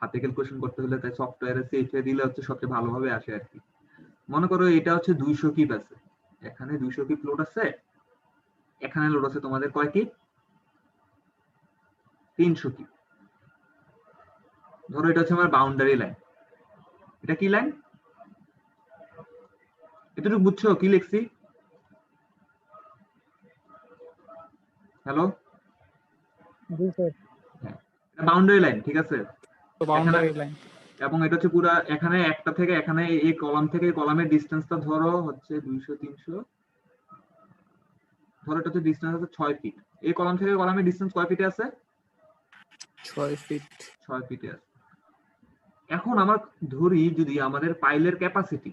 S1: হাতে ক্যালকুলেশন করতে হলে তাই সফটওয়্যারে সেভ দিলে হচ্ছে সবচেয়ে ভালোভাবে আসে আর কি। মনে করো এটা হচ্ছে 200 কিপ আছে, এখানে 200 কিপ লোড আছে, এখানে লোড আছে তোমাদের কয় কিপ? 300 কিপ। ধরো এটা হচ্ছে আমার বাউন্ডারি লাইন। এটা কি লাইন? এটুকু বুঝছো কি লিখছি? হ্যালো, বাউন্ডারি লাইন, ঠিক আছে?
S7: Boundary line.
S1: এবং এটা হচ্ছে পুরো এখানে একটা থেকে এখানে এই কলাম থেকে কলামের ডিসটেন্সটা ধরো হচ্ছে 200 300, ধরো এটা হচ্ছে ডিসটেন্স আছে 6 ফিট। এই কলাম থেকে কলামের ডিসটেন্স কয় ফিটে আছে?
S3: 6 ফিট।
S1: 6 ফিটে আছে। এখন আমার ধরি যদি আমাদের পাইলের ক্যাপাসিটি,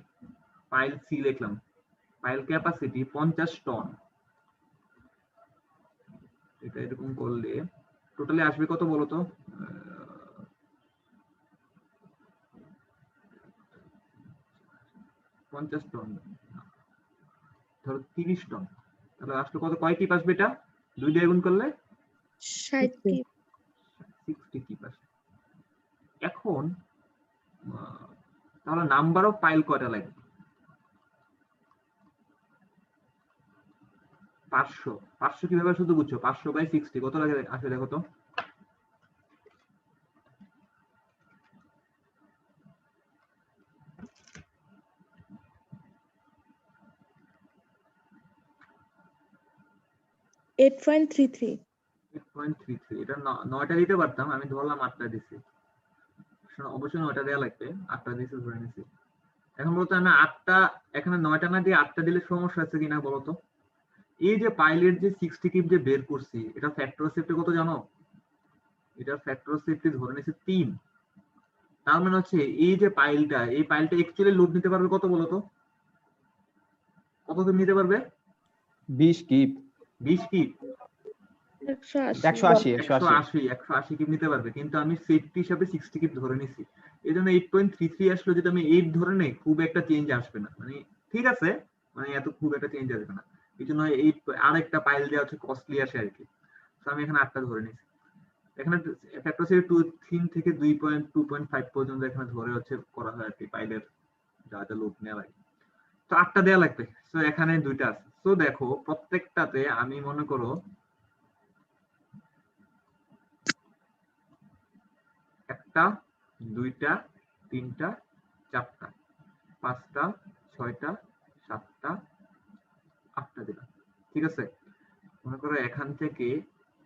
S1: পাইল সি লিখলাম, পাইল ক্যাপাসিটি 50 টন, এটা এরকম করলে টোটালি আসবে কত বলো তো? 50 টন, ধরো 30 টন, তাহলে আসলে কত, কয় কিপ আসবে? এটা 2 দিয়ে গুণ করলে
S4: 60 কিপ।
S1: 60 কিপ আসবে। এখন তাহলে নাম্বার অফ পাইল কয়টা লাগবে? 500। 500 কিভাবে শুধু বুঝছো? 500 বাই 60 কত লাগে আসে দেখো তো।
S4: $8.33।
S1: এটা 9টা দিতে পারতাম, আমি ধরলাম 8টা দিছি। অবশ্যই 9টা দেওয়া লাগবে, 8টা দিছি ধরে নিছি। এখন বলতো আমি 8টা, এখানে 9টা না দিয়ে 8টা দিলে সমস্যা আছে কিনা বলতো? এই যে পাইলের যে 60 কিপ যে বের করছি, এটা ফ্যাক্টর অফ সেফটি কত জানো? এটা ফ্যাক্টর অফ সেফটি ধরে নিছি 3। তার মানে হচ্ছে এই যে পাইলটা, এই পাইলটা অ্যাকচুয়ালি লোড নিতে পারবে কত বলতো? কত কিপ নিতে পারবে?
S6: 20 কিপ।
S1: 20 কিপ?
S4: 180
S1: কিপ নিতে পারবে, কিন্তু আমি সেফটি হিসাবে 60 কিপ ধরে নিছি। এই জন্য 8.33 আসলো, যদি আমি 8 ধরে নেই খুব একটা চেঞ্জ আসবে না, মানে ঠিক আছে, মানে এত খুব একটা চেঞ্জ আসবে না। এই জন্য 8 আরেকটা পাইল দেওয়া হচ্ছে কস্টলি আসে আর কি। তো আমি এখানে 8টা ধরে নিছি। এখানে ফ্যাক্টর সেফটি 3 থেকে 2.5 পর্যন্ত এখানে ধরে হচ্ছে করা হয় আর কি পাইলের যা যা লোড নেওয়া লাগে। তো 8টা দেওয়া লাগবে, তো এখানে 2টা আছে। তো দেখো প্রত্যেকটাতে আমি মনে করো একটা, দুইটা, তিনটা, চারটা, পাঁচটা, ছয়টা, সাতটা, আটটা দিলাম। ঠিক আছে, মনে করো এখান থেকে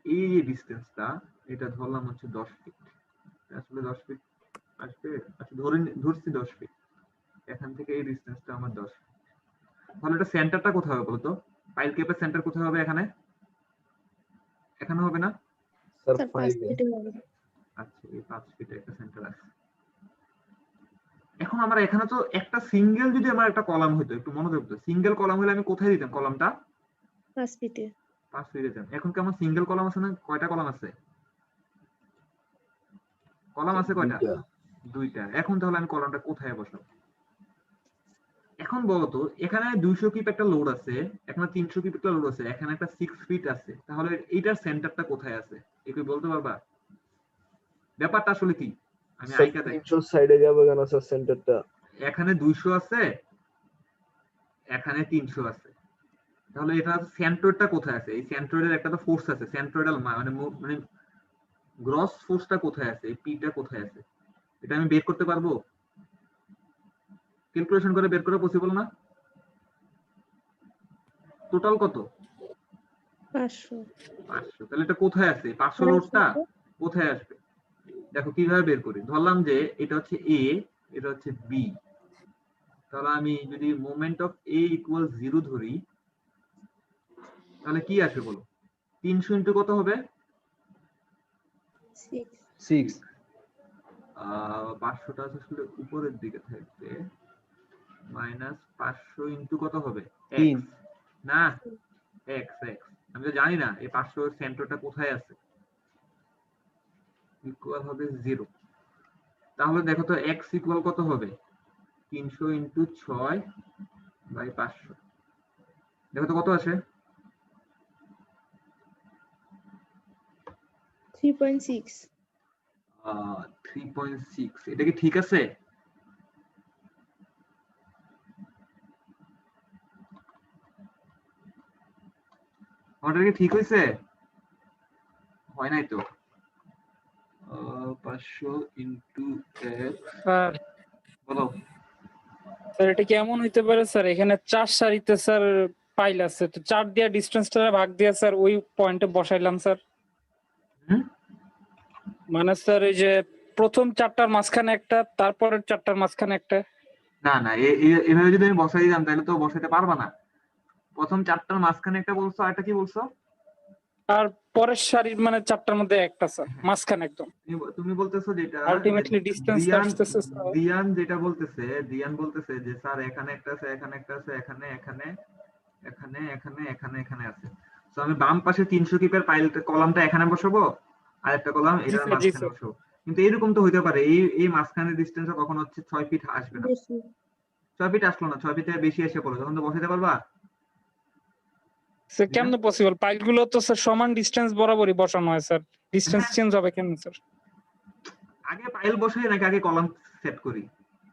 S1: এই যে ডিস্টেন্সটা, এটা ধরলাম হচ্ছে 10 ফিট। আসলে 10 ফিট আসবে, আচ্ছা ধরছি 10 ফিট। এখান থেকে এই ডিস্টেন্সটা আমার 10 ফিট। তাহলে এটা সেন্টারটা কোথায় হবে বলতো? পাইল ক্যাপের সেন্টার কোথায় হবে? এখানে, এখানে হবে না?
S2: স্যার
S5: স্যার 5
S2: 5
S5: ফিটে হবে।
S1: আচ্ছা, এই 5 ফিটে একটা সেন্টার আছে। এখন আমার এখানে তো একটা সিঙ্গেল, যদি আমার একটা কলাম হতো, একটু মনোযোগ দাও, সিঙ্গেল কলাম হলে আমি কোথায় দিতাম কলামটা?
S5: 5 ফিটে।
S1: 5 ফিটে দিতাম। এখন কেমন সিঙ্গেল কলাম আছে না? কয়টা কলাম আছে? কলাম আছে কয়টা? দুইটা। এখন তাহলে আমি কলামটা কোথায় বসাবো? এখন বলতো এখানে 200 কিপ একটা লোড আছে, এখানে 300 কিপ একটা লোড আছে, এখানে একটা 6 ফিট আছে, তাহলে এইটার সেন্টারটা কোথায় আছে? একটু বলতে পারবা ব্যাপারটা আসলে কি? আমি
S2: স্যার
S1: আইকা দেখ,
S2: 300 সাইডে যাবে কেন স্যার সেন্টারটা?
S1: এখানে 200 আছে, এখানে 300 আছে, তাহলে এটা সেন্ট্রয়েডটা কোথায় আছে? এই সেন্ট্রয়েডের একটা তো ফোর্স আছে, সেন্ট্রয়েডাল মানে গ্রস ফোর্সটা কোথায় আছে? এই পিটা কোথায় আছে? এটা আমি বের করতে পারবো? ক্যালকুলেশন করে বের করা পসিবল না? টোটাল কত?
S5: 500।
S1: 500। তাহলে এটা কোথায় আছে? 500 লোডটা কোথায় আসবে? দেখো কিভাবে বের করি। ধরলাম যে এটা হচ্ছে এ, এটা হচ্ছে বি, তাহলে আমি যদি মোমেন্ট অফ এ ইকুয়াল 0 ধরি, তাহলে কি আসবে বলো? 300 ইন্টু কত হবে?
S5: 6।
S6: 6
S1: 500টা আসলে উপরের দিকে থাকবে, মাইনাস 500 ইন্টু কত হবে?
S6: 3
S1: x না, x x। আমি তো জানি না এই 500 এর সেন্টারটা কোথায় আছে, ইকুয়াল হবে 0। তাহলে দেখো তো x ইকুয়াল কত হবে? 300 ইন্টু 6 বাই 500। দেখো তো কত আসে?
S5: 3.6।
S1: 3.6। এটা কি ঠিক আছে? ওটা কি ঠিক হয়েছে? হয় নাই তো। 500 ইন্টু x,
S7: স্যার
S1: বলো।
S7: স্যার এটা কেমন হইতে পারে স্যার? এখানে 4 সারিতে স্যার পাইল আছে, তো 4 দিয়া ডিসটেন্সটা ভাগ দিয়া স্যার ওই পয়েন্টে বসাইলাম স্যার।
S1: হুম?
S7: মানে স্যার এই যে প্রথম 4টার মাঝখানে একটা, তারপরের 4টার মাঝখানে একটা।
S1: না না, এভাবে যদি আমি বসাই দিতাম তাহলে তো বসাইতে পারবা না। প্রথম 4টার মাঝখানে একটা বলছো, আর একটা কি বলছো?
S7: আর পরের সারির মানে 4টার মধ্যে একটা স্যার, মাঝখানে একদম।
S1: তুমি বলতেছো যেটা
S7: আলটিমেটলি ডিসটেন্স
S1: দিয়ান
S7: আসতেছে স্যার।
S1: দিয়ান যেটা বলতেছে, দিয়ান বলতেছে যে স্যার এখানে একটা আছে, এখানে একটা আছে, এখানে এখানে এখানে এখানে এখানে এখানে আছে। তো আমি বাম পাশে 300 কিপের পাইলটা কলামটা এখানে বসাবো, আর একটা কলাম
S7: জি
S1: এটার
S7: স্যার, জি
S1: মাঝখানে
S7: স্যার।
S1: বসাবো। কিন্তু এরকম তো হইতে পারে এই মাঝখানে ডিসটেন্সটা কখন হচ্ছে 6 ফিট আসবে না।
S5: বেশি।
S1: 6 ফিট আসলো না, 6 ফিটের বেশি এসে পড়লো, তখন তো বসাইতে পারবা?
S7: স্যার কেমনে পসিবল? পাইলগুলো তো স্যার সমান ডিসটেন্স বরাবরই বসানো হয় স্যার, ডিসটেন্স চেঞ্জ হবে কেন স্যার?
S1: আগে পাইল বসাই নাকি আগে কলাম সেট করি?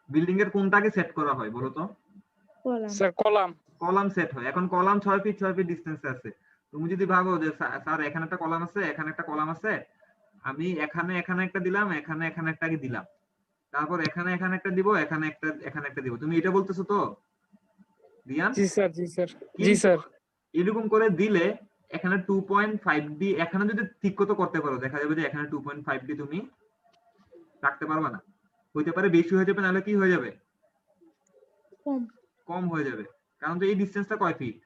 S1: বিল্ডিং এর কোনটা আগে সেট করা হয় বলো তো?
S5: Column.
S7: Sir column.
S1: Column set হয়। এখন কলাম 6 ফিট 6 ফিট ডিসটেন্সে আছে। তুমি যদি ভাবো যে স্যার এখানে একটা কলাম আছে, এখানে একটা কলাম আছে, আমি এখানে এখানে একটা দিলাম, এখানে এখানে একটা দিলাম, তারপর এখানে এখানে একটা দিব, এখানে একটা দিব, তুমি এটা বলতেছো তো দিয়ান?
S7: জি স্যার, জি স্যার, জি
S1: কিন্তু
S7: স্যার।
S1: এরকম করে দিলে এখানে 2.5D, এখানে যদি ঠিক মতো করতে পারো দেখা যাবে যে এখানে 2.5D তুমি রাখতে পারবা না, হইতে পারে বেশি হয়ে যাবে, নাহলে কি হয়ে যাবে?
S5: কম।
S1: কম হয়ে যাবে। কারণ তো এই ডিসটেন্সটা কয় ফিট?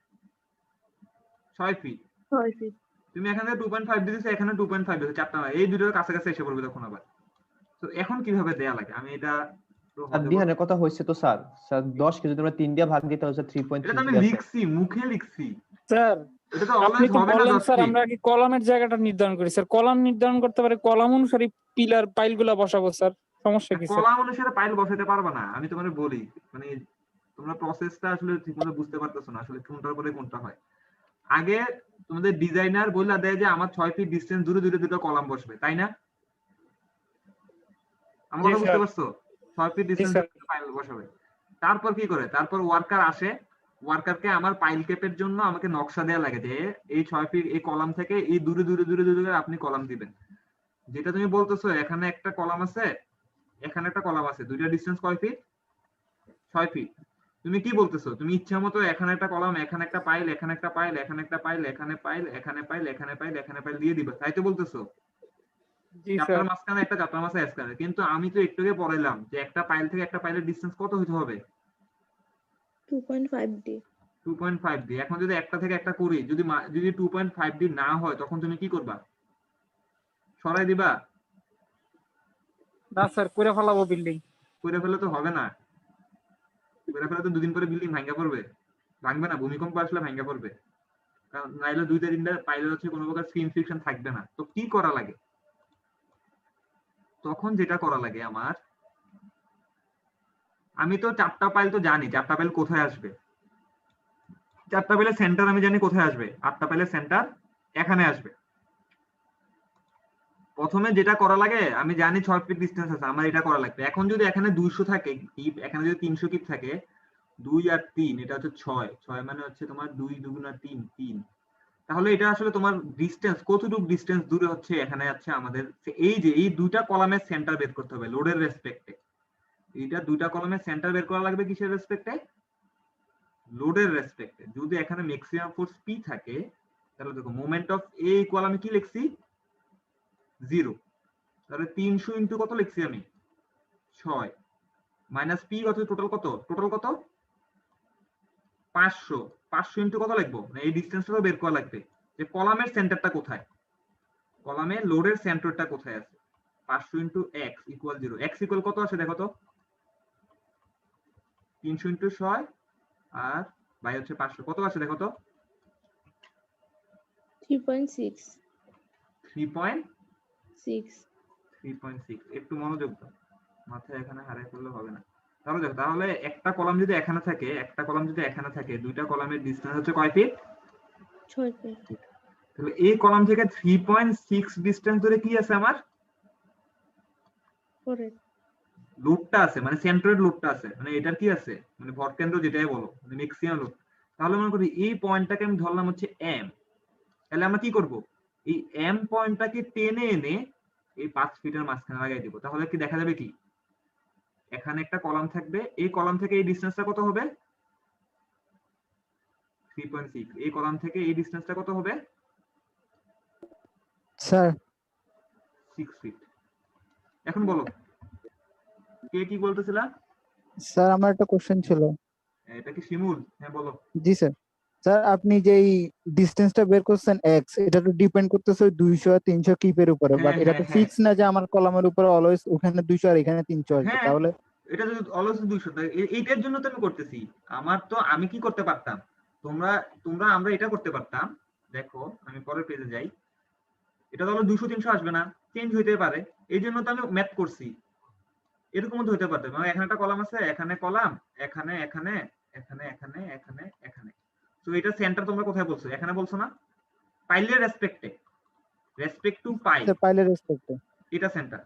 S1: 6 ফিট।
S5: 6 ফিট।
S1: তুমি এখানে 2.5 দিতেছো, এখানে 2.5 দিতেছো, চারটা না, এই দুটোর কাছাকাছি এসে পড়বে তখন আবার। তো এখন কিভাবে দেয়া লাগে? আমি এটা
S6: স্যার দিহানের কথা হইছে তো স্যার। স্যার 10 কে যদি আমরা 3 দিয়ে ভাগ দিতে হয় স্যার
S1: এটা তো
S6: 3.3
S1: আমি
S6: আসে।
S1: লিখছি, মুখে লিখছি,
S7: স্যার
S1: এটা তো
S7: আপনি
S1: অলওয়েজ
S7: তো
S1: হবে না
S7: বললেন
S1: 10
S7: স্যার
S1: ফিট।
S7: আমরা কি কলামের জায়গাটা নির্ধারণ করি স্যার? কলাম নির্ধারণ করতে পারে, কলাম অনুসারে পিলার পাইলগুলো বসাবো স্যার, সমস্যা কি স্যার?
S1: কলাম অনুসারে পাইল বসাতে পারবা না, আমি তোমাদের বলি, মানে তোমরা প্রসেসটা আসলে ঠিকমতো বুঝতে পারতেছো না, আসলে কোনটার পরে কোনটা হয়। আগে তোমাদের ডিজাইনার বলে দেয় যে আমার 6 ফিট ডিসটেন্স দূরে দূরে দুটো কলাম বসবে, তাই না? আমার কথা বুঝতে পারছো? 6 ফিট ডিসটেন্স পাইল বসাবে। তারপর কি করে? তারপর ওয়ার্কার আসে, ওয়ার্কারকে আমার পাইল ক্যাপের জন্য আমাকে নকশা দেয়া লাগে যে এই 6 ফিট এই কলাম থেকে এই দূরে দূরে দূরে দূরে আপনি কলাম দিবেন। যেটা তুমি বলতেছো এখানে একটা কলাম আছে, এখানে একটা কলাম আছে, দুইটা ডিসটেন্স কয় ফিট? 6 ফিট। তুমি কি বলতেছো? তুমি ইচ্ছা মতো এখানে একটা কলাম, এখানে একটা পাইল, এখানে একটা পাইল, এখানে একটা পাইল, এখানে পাইল, এখানে পাইল, এখানে পাইল, এখানে পাইল দিয়ে দিবা, তাই তো বলতেছো?
S7: জি
S1: চারটার
S7: স্যার।
S1: মাঝখানে একটা, চারটার মাঝে স্কয়ার। কিন্তু আমি তো একটু আগে পড়াইলাম যে একটা পাইল থেকে একটা পাইলের ডিসটেন্স কত হইতে হবে?
S5: 2.5D
S1: 2.5 D. এখন যদি একটা থেকে একটা করি, যদি 2.5 ডি না হয় তখন তুমি কি করবা? সরাই দিবা?
S7: না স্যার, করে ফেলাবো বিল্ডিং।
S1: করে ফেলে তো হবে না, করে ফেলে তো দুদিন পরে বিল্ডিং ভাঙ্গা পড়বে। ভাঙবে না, ভূমিকম্প আসলে ভাঙ্গা পড়বে, কারণ নাইলে 2-3 পাইলের হচ্ছে কোনো প্রকার স্ক্রিন ফ্রিকশন থাকবে না। তো কি করা লাগে? তখন যেটা করা লাগে আমার, আমি তো 4টা পাইল তো জানি 4টা পাইল কোথায় আসবে। 4টা পাইলের সেন্টার আমি জানি কোথায় আসবে। 8টা পাইলের সেন্টার এখানে আসবে। প্রথমে যেটা করা লাগে, আমি জানি 6 ফিট ডিসটেন্স আছে, আমার এটা করা লাগবে। এখন যদি এখানে 200 থাকে কিপ, এখানে যদি 300 কিপ থাকে, 2 আর 3 এটা হচ্ছে 6 মানে হচ্ছে তোমার 2 2 আর 3 3। তাহলে এটা আসলে তোমার ডিসটেন্স কতটুকু ডিসটেন্স দূরে হচ্ছে এখানে আছে আমাদের। এই যে এই দুইটা কলামের সেন্টার বের করতে হবে লোডের রেসপেক্টে। এইটা দুইটা কলামের সেন্টার বের করা লাগবে কিসের রেসপেক্টে? লোডের রেসপেক্টে। যদি এখানে ম্যাক্সিমাম ফোর্স পি থাকে, তাহলে দেখো মোমেন্ট অফ এ ইকুয়াল আমি কি লিখছি? 0। তাহলে 300 ইনটু কত লিখছি আমি? 6 মাইনাস পি কত? টোটাল কত? টোটাল কত? 500। 500 ইনটু কত লিখবো? এই ডিসটেন্সটা তো বের করা লাগবে যে কলামের সেন্টারটা কোথায়, কলামে লোডের সেন্টারটা কোথায় আছে। 500 into x equal 0। x equal কত আসে দেখো তো? 300 ইনটু 6 আর বাই হচ্ছে 500, কত আসে দেখো তো?
S5: 3.6
S1: 3.6। একটু মনোযোগ দাও, মাথায় এখানে হারাই করলে হবে না। তাহলে দেখো, তাহলে একটা কলাম যদি এখানে থাকে, একটা কলাম যদি এখানে থাকে, দুইটা কলামের ডিসটেন্স হচ্ছে কয় ফিট?
S5: 6 ফিট
S1: তাহলে এই কলাম থেকে 3.6 ডিসটেন্স ধরে কি আছে আমার?
S5: correct
S1: লোডটা আছে, মানে সেন্ট্রয়েড লোডটা আছে, মানে এটার কি আছে, মানে ভর কেন্দ্র যেটাই বলো, মানে ম্যাক্সিমাম লোড। তাহলে মনে করি এই পয়েন্টটাকে আমি ধরলাম হচ্ছে এম। তাহলে আমরা কি করব? এই এম পয়েন্টটাকে টেনে এনে এই 5 ফিটের মাঝখানে লাগাই দিব। তাহলে কি দেখা যাবে কি? এখানে একটা কলাম থাকবে, এই কলাম থেকে এই ডিসটেন্সটা কত হবে? 3.6। এই কলাম থেকে এই ডিসটেন্সটা কত হবে?
S3: Sir
S1: 6 feet. এখন বলো কে কি বলতেছিলা?
S3: স্যার আমার একটা কোশ্চেন ছিল।
S1: এটা কি শিমুল? হ্যাঁ বলো।
S3: জি স্যার। স্যার আপনি যে এই ডিসটেন্সটা বের করছেন এক্স, এটা তো ডিপেন্ড করতেছে ওই 200 আর 300 কিপের উপরে, বাট
S1: হ্যাঁ
S3: এটা
S1: হ্যাঁ
S3: তো
S1: হ্যাঁ
S3: ফিক্স না যে আমার কলামের উপরে অলওয়েজ ওখানে 200 আর এখানে 300 আসবে।
S1: হ্যাঁ,
S3: তাহলে
S1: এটা যদি অলওয়েজ 200 থাকে, এইটার জন্য তো আমি করতেছি। আমার তো আমি কি করতে পারতাম, তোমরা তোমরা আমরা এটা করতে পারতাম। দেখো আমি পরের পেজে যাই, এটা তো 200-300 আসবে না, চেঞ্জ হইতে পারে। এই জন্য তো আমি ম্যাথ করছি। এরকম তো হতে পারতো, মানে এখানে একটা কলাম আছে, এখানে কলাম, এখানে এখানে এখানে এখানে এখানে এখানে। তো এটা সেন্টার তোমরা কোথায় বলছো? এখানে বলছো না? পাইলের রেসপেক্টে, রেসপেক্ট টু পাইল,
S3: স্যার পাইলে রেসপেক্টে
S1: এটা সেন্টার।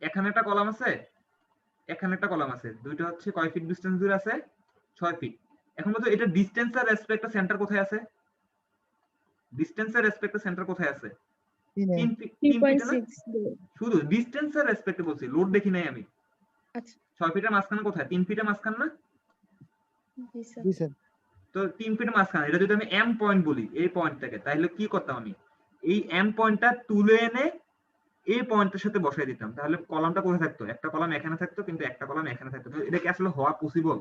S1: এখানে একটা কলাম আছে, এখানে একটা কলাম আছে, দুইটা হচ্ছে কয় ফিট ডিসটেন্স দূরে আছে? 6 ফিট। এখন বলতো এটা ডিসটেন্স আর রেসপেক্ট সেন্টার কোথায় আছে? ডিসটেন্স আর রেসপেক্ট সেন্টার কোথায় আছে? 3 ফিট। 3 ফিটে না?
S5: 3.6 দেব।
S1: শুধু ডিসটেন্স আর রেসপেক্ট বলছি, লোড দেখি নাই আমি।
S5: আচ্ছা
S1: 6 ফিটের মাঝখানে কোথায়? 3 ফিটের মাঝখানে না?
S5: জি স্যার
S3: জি স্যার।
S1: তো 3 ফিটের মাঝখানে, এটা যদি আমি এম পয়েন্ট বলি এই পয়েন্টটাকে, তাহলে কি করতাম আমি? এই এম পয়েন্টটা তুলে এনে এই পয়েন্টের সাথে বসাই দিতাম। তাহলে কলামটা কোথায় থাকতো? একটা কলাম এখানে থাকতো, কিন্তু একটা কলাম এখানে থাকতো। এটা কি আসলে হওয়া পসিবল?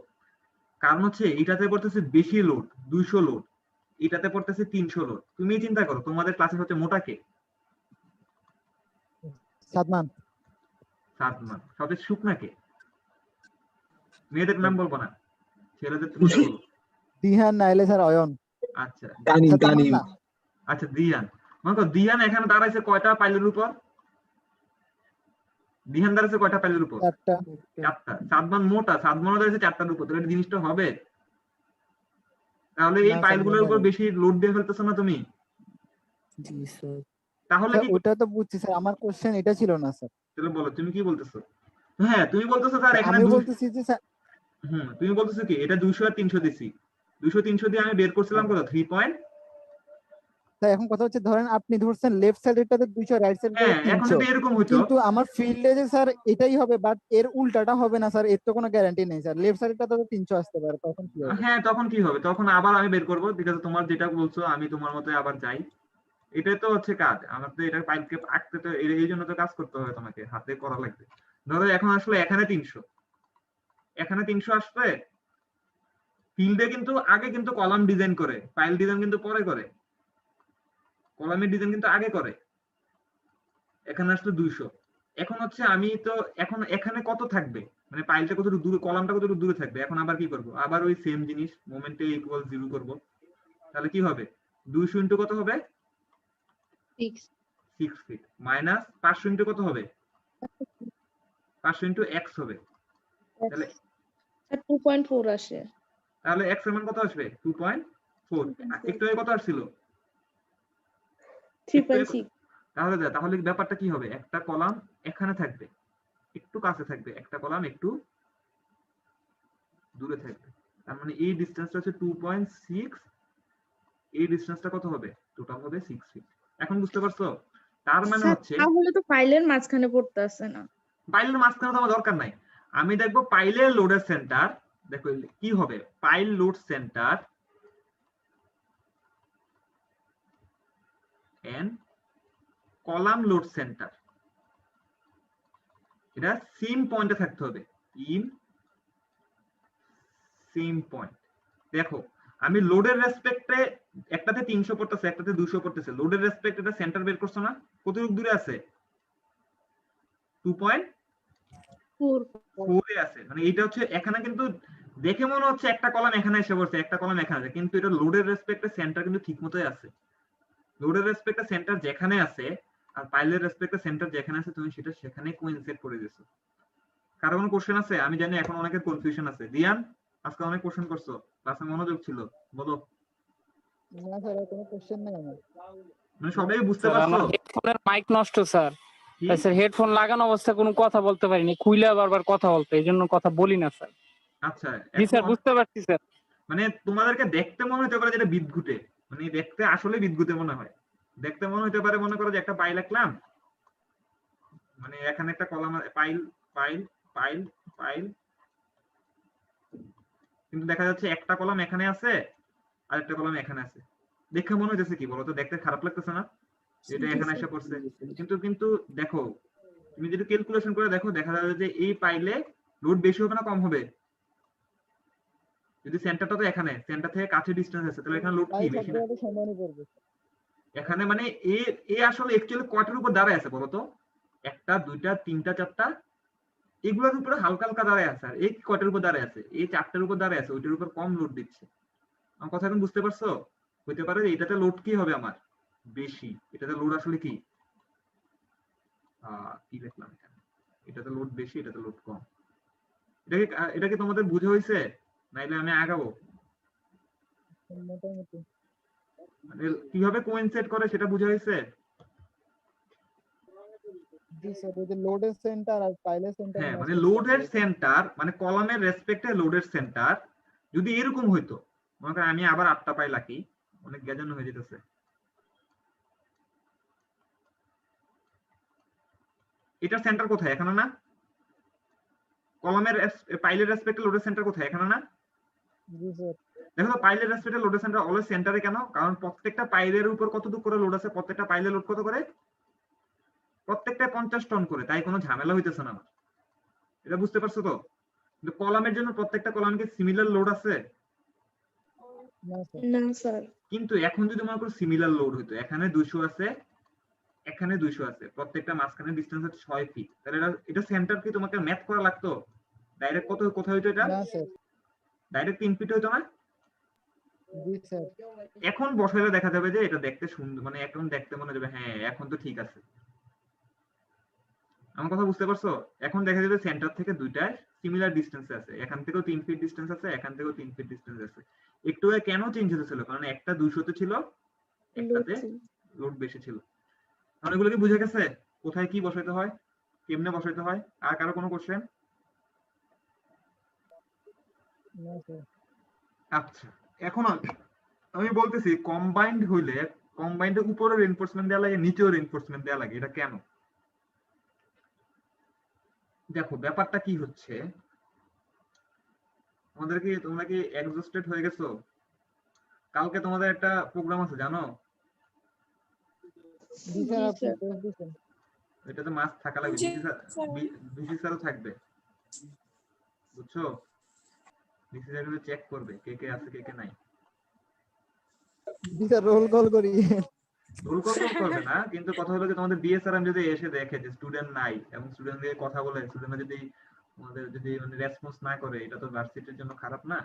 S1: কারণ হচ্ছে এটাতে পড়তেছে বেশি লোড, 200 লোড, এটাতে পড়তেছে 300 লোড। তুমি চিন্তা করো, তোমাদের ক্লাসে হচ্ছে মোটা কে?
S3: সাদমান।
S1: সাদমান। সবচেয়ে শুকনা কে? মেয়েদের নাম বলবো না, ছেলেদের তুমি বলো।
S3: দিহান নাইলে স্যার অয়ন।
S1: আচ্ছা
S2: তানিম
S3: সাদমান
S2: তানিম
S3: না।
S1: আচ্ছা, দিহান। মনে করো দিহান এখানে দাঁড়াইছে কয়টা পাইলের উপর? দিহান দাঁড়াইছে কয়টা পাইলের উপর?
S3: 4টা।
S1: 4টা। সাদমান মোটা, সাদমানও দাঁড়াইছে 4টার উপর। তাহলে জিনিসটা হবে? তাহলে এই
S3: না,
S1: পাইলগুলোর উপর
S3: স্যার,
S1: বেশি লোড দিয়ে ফেলতেছো না তুমি?
S3: জি স্যার।
S1: তাহলে
S3: স্যার
S1: কি?
S3: ওটা তো বুঝছি স্যার, আমার কোশ্চেন এটা ছিল না স্যার।
S1: তাহলে বলো তুমি কি বলতেছো? হ্যাঁ তুমি বলতেছো স্যার এখানে
S3: আমি বলতেছি যে স্যার
S1: তুমি বলতেছো কি এটা 200 আর 300 দিছি। 200 300 দিয়ে আমি বের করছিলাম কত 3 পয়েন্ট।
S3: তাই এখন কথা হচ্ছে ধরেন আপনি ধরছেন লেফট সাইডেরটাতে 200 রাইট সাইডেরটাতে
S1: হ্যাঁ এখন
S3: 300,
S1: যদি এরকম হইতো,
S3: কিন্তু আমার ফিল্ডে যে স্যার এটাই হবে বাট এর উল্টাটা হবে না স্যার, এর তো কোনো গ্যারান্টি নেই স্যার। লেফট সাইডেরটাতে তো 300 আসতে পারে, তখন কি হবে?
S1: হ্যাঁ তখন কি হবে, তখন আবার আমি বের করবো, ঠিক আছে তোমার যেটা বলছো আমি তোমার মতো আবার যাই। এটাই তো হচ্ছে কাজ, আমার তো এটা পাইপকে আঁকতে তো এই জন্য তো কাজ করতে হবে, তোমাকে হাতে করা লাগবে। ধরো এখন আসলে এখানে 300, এখানে 300 আসবে। ফিল্ডে কিন্তু আগে কিন্তু কলাম ডিজাইন করে, ফাইল ডিজাইন কিন্তু পরে করে, কলামের ডিজাইন কিন্তু আগে করে। এখানে আসলে 200। এখন হচ্ছে আমি তো এখন এখানে কত থাকবে, মানে পাইলটা কতটুকু দূরে, কলামটা কতটুকু দূরে থাকবে। এখন আবার কি করব, আবার ওই সেম জিনিস মোমেন্টে ইকুয়াল 0 করব। তাহলে কি হবে, 200 ইনটু কত হবে
S5: 6
S1: 6 ফিট মাইনাস 500 ইনটু কত হবে 500 ইনটু x হবে। তাহলে
S5: স্যার 2.4 আসে।
S1: তাহলে x এর মান কত আসবে 2.4। একটু আগে কত আসছিল
S5: 3.6
S1: তাহলে ব্যাপারটা কি হবে, একটা কলাম এখানে থাকবে একটু কাছে থাকবে, একটা কলাম একটু দূরে থাকবে। তার মানে এই ডিসটেন্সটা হচ্ছে 2.6, এই ডিসটেন্সটা কত হবে টোটাল হবে 6 ফিট। এখন বুঝতে পারছো, তার মানে
S5: স্যার
S1: হচ্ছে
S5: তাহলে তো ফাইলের মাঝখানে পড়তে আসে না।
S1: পাইলের মাঝখানে তো আমার দরকার নাই, আমি দেখবো পাইলের লোডের সেন্টার, দেখো কি হবে pile load centre and column load centre, এটা সেম পয়েন্টে থাকতে হবে, ইন সেম পয়েন্ট। দেখো আমি লোডের রেসপেক্টে একটাতে 300 পড়তেছে একটাতে 200 পড়তেছে, লোডের রেসপেক্ট এটা সেন্টার বের করছো না, কতটুকু দূরে আছে 2.4 এ আছে। মানে এটা হচ্ছে এখানে কিন্তু দেখে মনে হচ্ছে একটা কলাম এখানে এসে পড়ছে একটা কলাম এখানে আছে, কিন্তু এটা লোডের রেসপেক্টে সেন্টার কিন্তু ঠিকমতোই আছে। লোডের রেসপেক্টে সেন্টার যেখানে আছে আর পাইলের রেসপেক্টে সেন্টার যেখানে আছে তুমি সেটা সেখানে কোইনসাইড করে দিছো। কারো কোনো কোশ্চেন আছে? আমি জানি এখন অনেকের কনফিউশন আছে। রিয়ান আজকে অনেক কোশ্চেন করছো, ক্লাসে মনোযোগ ছিল, বলো।
S3: না স্যার কোনো কোশ্চেন নাই আমার।
S1: মানে সবাই বুঝতে
S7: স্যার
S1: পারছো
S7: আমার হেডফোনের মাইক নষ্ট স্যার,
S1: কি?
S7: তাই স্যার হেডফোন লাগানো অবস্থায় কোনো কথা বলতে পারিনি, খুইলা বারবার কথা বলতে, এই জন্য কথা বলি না স্যার।
S1: আচ্ছা
S7: জি
S1: এখন
S7: স্যার বুঝতে পারছি স্যার।
S1: মানে তোমাদেরকে দেখতে মনে হতে পারে যেটা বিদঘুটে, মানে দেখতে আসলে বিদঘুটে মনে হয়। দেখতে মনে হতে পারে, মনে করো যে একটা পাইল আঁকলাম, মানে এখানে একটা column pile pile pile pile, কিন্তু দেখা যাচ্ছে একটা কলাম এখানে আছে আর একটা কলাম এখানে আছে। দেখে মনে হইতেছে কি বলতো, দেখতে খারাপ লাগতেছে না এটা এখানে এসে পড়ছে। কিন্তু কিন্তু দেখো তুমি যদি ক্যালকুলেশন করে দেখো, দেখা যাবে যে এই পাইলে লোড বেশি হবে না কম হবে, যদি সেন্টারটা তো এখানে সেন্টার থেকে কাছে ডিসটেন্স আছে তাহলে এখানে লোড কি
S3: তাই
S1: বেশি না।
S3: সবগুলো সমানই পড়বে।
S1: এখানে মানে এ এ আসলে অ্যাকচুয়ালি কয়টার উপর দাঁড়ায় আছে বলতো, একটা দুইটা তিনটা চারটা, এগুলোর উপরে হালকা হালকা দাঁড়ায় আছে। আর এই কয়টার উপর দাঁড়ায় আছে, এই চারটার উপর দাঁড়ায় আছে, ওইটার উপর কম লোড দিচ্ছে। আমার কথা এখন বুঝতে পারছো? হইতে পারে যে এটাতে লোড কি হবে আমার বেশি, এটাতে লোড আসলে কি কি লিখলাম এখানে, এটাতে লোড বেশি এটাতে লোড কম। এটা কি তোমাদের বুঝে হয়েছে, নাইলে আমি আগাবো?
S3: মোটামুটি
S1: মানে কিভাবে কোইনসাইড করে সেটা বুঝে হয়েছে?
S3: জি স্যার, ওই যে লোডের সেন্টার আর পাইলের সেন্টার
S1: হ্যাঁ মানে লোডের সেন্টার মানে কলামের রেসপেক্টে লোডের সেন্টার যদি এরকম হইতো, মনে করেন আমি আবার 8টা পাইল আঁকি, অনেক গেজানো হয়ে যেতেছে। এটার সেন্টার কোথায়, এখানে না? কলামের পাইলের রেসপেক্টে লোডের সেন্টার কোথায়, এখানে না?
S3: জি স্যার।
S1: দেখো তো পাইলের রেসপেক্টে লোডের সেন্টার অলওয়েজ সেন্টারে কেন, কারণ প্রত্যেকটা পাইলের উপর কতটুকু করে লোড আছে, প্রত্যেকটা পাইলে লোড কত করে, প্রত্যেকটা 50 টন করে, তাই কোনো ঝামেলা হইতেছে না আমার। এটা বুঝতে পারছো তো? কিন্তু কলামের জন্য প্রত্যেকটা কলামে কি সিমিলার লোড আছে?
S3: না স্যার।
S5: না স্যার।
S1: কিন্তু এখন যদি মনে করো সিমিলার লোড হইতো, এখানে 200 আছে এখানে 200 আছে, প্রত্যেকটা মাঝখানে ডিসটেন্স হচ্ছে 6 ফিট, তাহলে এটা সেন্টার কি তোমাকে ম্যাথ করা লাগতো? ডাইরেক্ট কত কোথায় হইতো, এটা
S3: না স্যার।
S1: ডাইরেক্ট 3 ফিট হইতো না?
S3: জি স্যার।
S1: এখন বসাইলে দেখা যাবে যে এটা দেখতে সুন্দর, মানে এখন দেখতে মনে যাবে হ্যাঁ এখন তো ঠিক আছে। আমার কথা বুঝতে পারছো? এখন দেখা যাবে সেন্টার থেকে দুইটায় সিমিলার ডিসটেন্সে আছে, এখান থেকেও 3 ফিট ডিসটেন্স আছে, এখান থেকেও 3 ফিট ডিসটেন্স আছে। একটু আগে কেন চেঞ্জ হতেছিল, কারণ একটা 200 তে ছিল একটাতে লোড বেশি ছিল। তাহলে এগুলো কি বুঝে গেছে কোথায় কি বসাইতে হয়, কেমনে বসাইতে হয়? আর কারো কোনো কোশ্চেন?
S3: না স্যার।
S1: আচ্ছা এখন আমি বলতেছি কম্বাইন্ড হইলে কম্বাইন্ডের উপরে রেইনফোর্সমেন্ট দেওয়া লাগে, নিচেও রেইনফোর্সমেন্ট দেওয়া লাগে। এটা কেন? দেখো ব্যাপারটা কি হচ্ছে, তোমরা কি এক্সস্টেড হয়ে গেছো? কালকে তোমাদের একটা প্রোগ্রাম আছে জানো?
S3: জি স্যার, আপনি টেস্ট দিচ্ছেন।
S1: এটাতে মাস্ক থাকা লাগবে, বিসি স্যারও থাকবে, বুঝছো? বিসি স্যার চেক করবে কে কে আছে কে কে নাই।
S3: জি স্যার, রোল কল করি।
S1: রোল কল করবে না, কিন্তু কথা হলো যে তোমাদের বিএসআরএম যদি এসে দেখে যে স্টুডেন্ট নাই এবং স্টুডেন্ট দিয়ে কথা বলে স্টুডেন্টরা যদি আমাদের যদি মানে রেসপন্স না করে, এটা তো ভার্সিটির জন্য খারাপ না?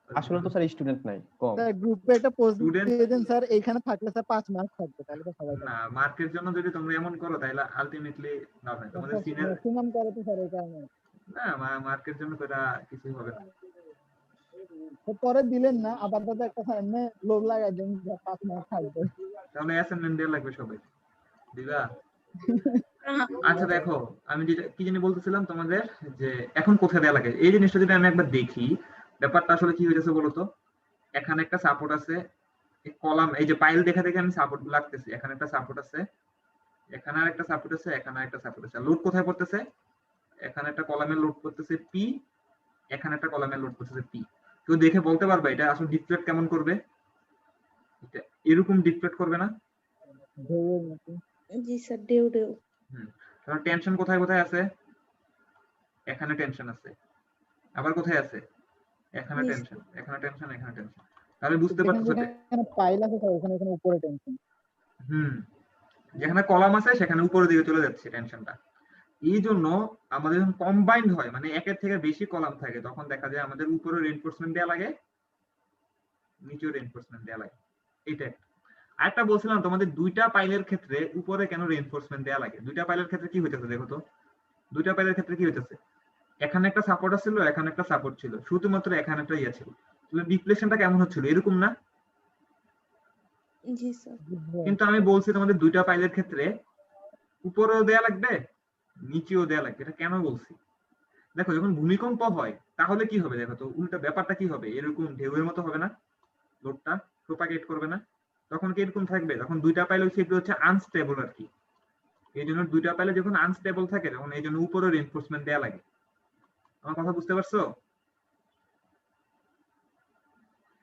S6: আসলে তো স্যার স্টুডেন্ট নাই, কম।
S3: স্যার গ্রুপে একটা পোস্ট
S1: Student-
S3: দিয়ে দেন স্যার, এইখানে থাকলে স্যার 5 মার্ক থাকবে, তাহলে তো সবাই
S1: না, মার্কের জন্য যদি তোমরা এমন করো তাহলে আলটিমেটলি লাভ হয় তোমাদের সিনিয়র।
S3: ম্যাক্সিমাম করে তো স্যার এই কারণে।
S1: না, মার্কের জন্য তো এটা কিছু হবে না।
S3: তো পরে দিলেন না, আবার তো একটা সামনে লোভ লাগাই দেন যে 5 মার্ক থাকবে।
S1: তাহলে অ্যাসাইনমেন্ট দেওয়া লাগবে সবাই, দিবা? আচ্ছা দেখো, আমি যেটা কি জানি বলতেছিলাম তোমাদের, যে এখন কোথায় দেওয়া লাগে এই জিনিসটা যদি আমি একবার দেখি, ব্যাপারটা আসলে কি হয়েছে বলতো। এখানে একটা সাপোর্ট আছে, কলাম এই যে পাইল দেখা দেখে আমি সাপোর্ট লাগতেছি, এখানে একটা সাপোর্ট আছে, এখানে আর একটা সাপোর্ট আছে, এখানে আর একটা সাপোর্ট আছে। লোড কোথায় পড়তেছে? এখানে একটা কলামে লোড করতেছে পি, এখানে একটা কলামে লোড করতেছে পি। কেউ দেখে বলতে পারবে এটা আসলে ডিফ্লেক্ট কেমন করবে? এটা এরকম ডিফ্লেক্ট করবে না?
S3: ঢেউয়ের মতো।
S5: জি স্যার, ডেউ ডেউ।
S1: কারণ টেনশন কোথায় কোথায় আছে? এখানে টেনশন আছে, আবার কোথায় আছে? এখানে
S5: নিচে।
S1: টেনশন, এখানে টেনশন, এখানে টেনশন। তাহলে বুঝতে পারতেছো
S3: যেখানে পাইল আছে স্যার, ওখানে উপরে টেনশন।
S1: যেখানে কলাম আছে সেখানে উপরের দিকে চলে যাচ্ছে টেনশনটা। এই জন্য আমাদের যখন কম্বাইন্ড হয়, মানে একের থেকে বেশি কলাম থাকে, তখন দেখা যায় আমাদের উপরে রেইনফোর্সমেন্ট দেওয়া লাগে, নিচেও রেইনফোর্সমেন্ট দেওয়া লাগে। এটা আরেকটা বলছিলাম তোমাদের, দুইটা পাইলের ক্ষেত্রে উপরে কেন রেইনফোর্সমেন্ট দেওয়া লাগে? দুইটা পাইলের ক্ষেত্রে কি হইতেছে দেখো তো, দুইটা পাইলের ক্ষেত্রে কি হইতেছে, এখানে একটা সাপোর্ট ছিল, এখানে একটা সাপোর্ট ছিল, শুধুমাত্র এখানে একটা ইয়ে ছিল, তাহলে ডিফ্লেকশনটা কেমন হচ্ছিল? এরকম না?
S5: জি স্যার।
S1: কিন্তু আমি বলছি তোমাদের দুইটা পাইলের ক্ষেত্রে উপরেও দেয়া লাগবে, নিচেও দেয়া লাগবে। এটা কেন বলছি? দেখো যখন ভূমিকম্প হয় তাহলে কি হবে দেখো তো, উল্টা ব্যাপারটা কি হবে, এরকম ঢেউয়ের মতো হবে না, লোডটা প্রোপাগেট করবে না, তখন কি এরকম থাকবে? তখন দুইটা পাইল হচ্ছে আনস্টেবল আর কি। এই জন্য দুইটা পাইলে যখন আনস্টেবল থাকে তখন এই জন্য উপরে রিইনফোর্সমেন্ট দেয়া লাগে। আমার কথা বুঝতে পারছো?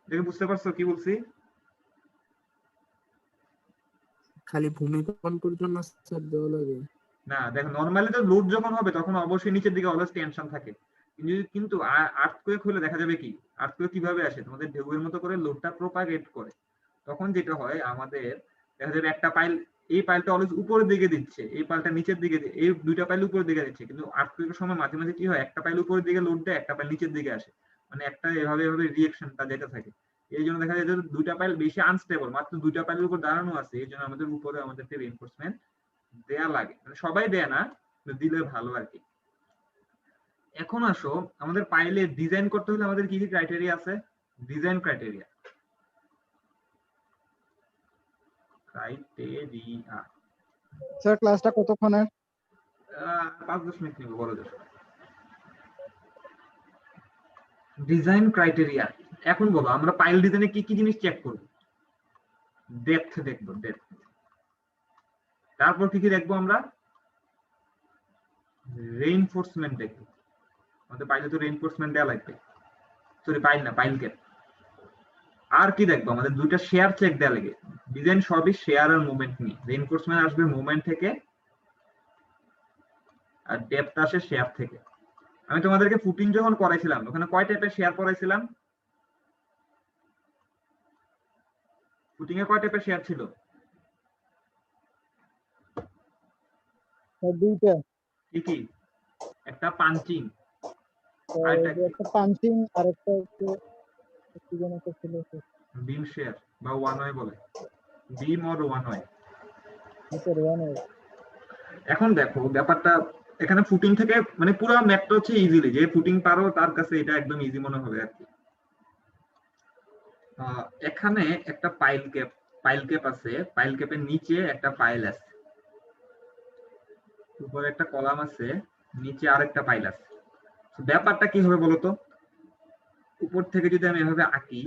S1: দেখে বুঝতে পারছো কি বলছি?
S9: খালি ভূমিকম্পের জন্য স্যার দেওয়া লাগে?
S1: না দেখো, নরমালি তো লোড যখন হবে তখন অবশ্যই নিচের দিকে অলওয়েজ টেনশন থাকে, কিন্তু আর্থকোয়েক হলে দেখা যাবে কি, আর্থকোয়েক কিভাবে আসে, তোমাদের ঢেউয়ের মতো করে লোডটা প্রোপাগেট করে। তখন যেটা হয় আমাদের দেখা যাবে একটা পাইল, এই পাইলটা অলওয়েজ উপরের দিকে দিচ্ছে, এই পাইলটা নিচের দিকে, এই দুইটা পাইল উপরের দিকে দিচ্ছে, কিন্তু আর্থকোয়েকের সময় মাঝে মাঝে কি হয়, একটা পাইল উপরের দিকে লোড দেয়, একটা পাইল নিচের দিকে আসে, মানে একটা এভাবে এভাবে রিঅ্যাকশনটা যেটা থাকে। এই জন্য দেখা যায় যে দুইটা পাইল বেশি আনস্টেবল, মাত্র দুইটা পাইলের উপর দাঁড়ানো আছে, এই জন্য আমাদের উপরে আমাদেরকে রিইনফোর্সমেন্ট দেয়া লাগে, মানে সবাই দেয় না, দিলে ভালো আর কি। এখন আসো, আমাদের পাইলে ডিজাইন করতে হলে আমাদের কি কি ক্রাইটেরিয়া আছে? ডিজাইন ক্রাইটেরিয়া,
S3: স্যার ক্লাসটা কতক্ষণের?
S1: 5-10 মিনিট নিব, বড় জোর। ডিজাইন ক্রাইটেরিয়া, এখন বলো আমরা পাইল ডিজাইনে কি কি জিনিস চেক করব? ডেপথ দেখবো, ডেপথ। তারপর কি কি দেখবো আমরা? রেইনফোর্সমেন্ট দেখবো, আমাদের পাইলে তো রেইনফোর্সমেন্ট দেওয়া লাগবে, সরি পাইল না, পাইল ক্যাপ। আর কি দেখবো? আমাদের দুইটা শেয়ার চেক দেওয়া লাগে। ডিজাইন সবই শেয়ার আর মুভমেন্ট নিয়ে, রেইনফোর্সমেন্ট আসবে মুভমেন্ট থেকে আর ডেপথ আসে শেয়ার থেকে। আমি তোমাদেরকে ফুটিং যখন করাইছিলাম ওখানে কয় টাইপের শেয়ার করাইছিলাম? ফুটিং এ কয় টাইপের শেয়ার ছিল?
S3: দুইটা।
S1: কি কি? একটা পাঞ্চিং,
S3: একটা পাঞ্চিং আর একটা হচ্ছে কি যেন একটা ছিল,
S1: বিম শেয়ার বা ওয়ান ওয়ে বলে, বিম অর ওয়ান ওয়ে। এখন দেখো ব্যাপারটা, এখানে ফুটিং থেকে মানে পুরো ম্যাপটা হচ্ছে ইজিলি, যে ফুটিং পারো তার কাছে এটা একদম ইজি মনে হবে আর কি। এখানে একটা পাইল ক্যাপ আছে, পাইল ক্যাপের নিচে একটা পাইল আছে, উপরে একটা কলাম আছে, নিচে আরেকটা পাইল আছে। ব্যাপারটা কি হবে বলতো, উপর থেকে যদি আমি এভাবে আঁকি,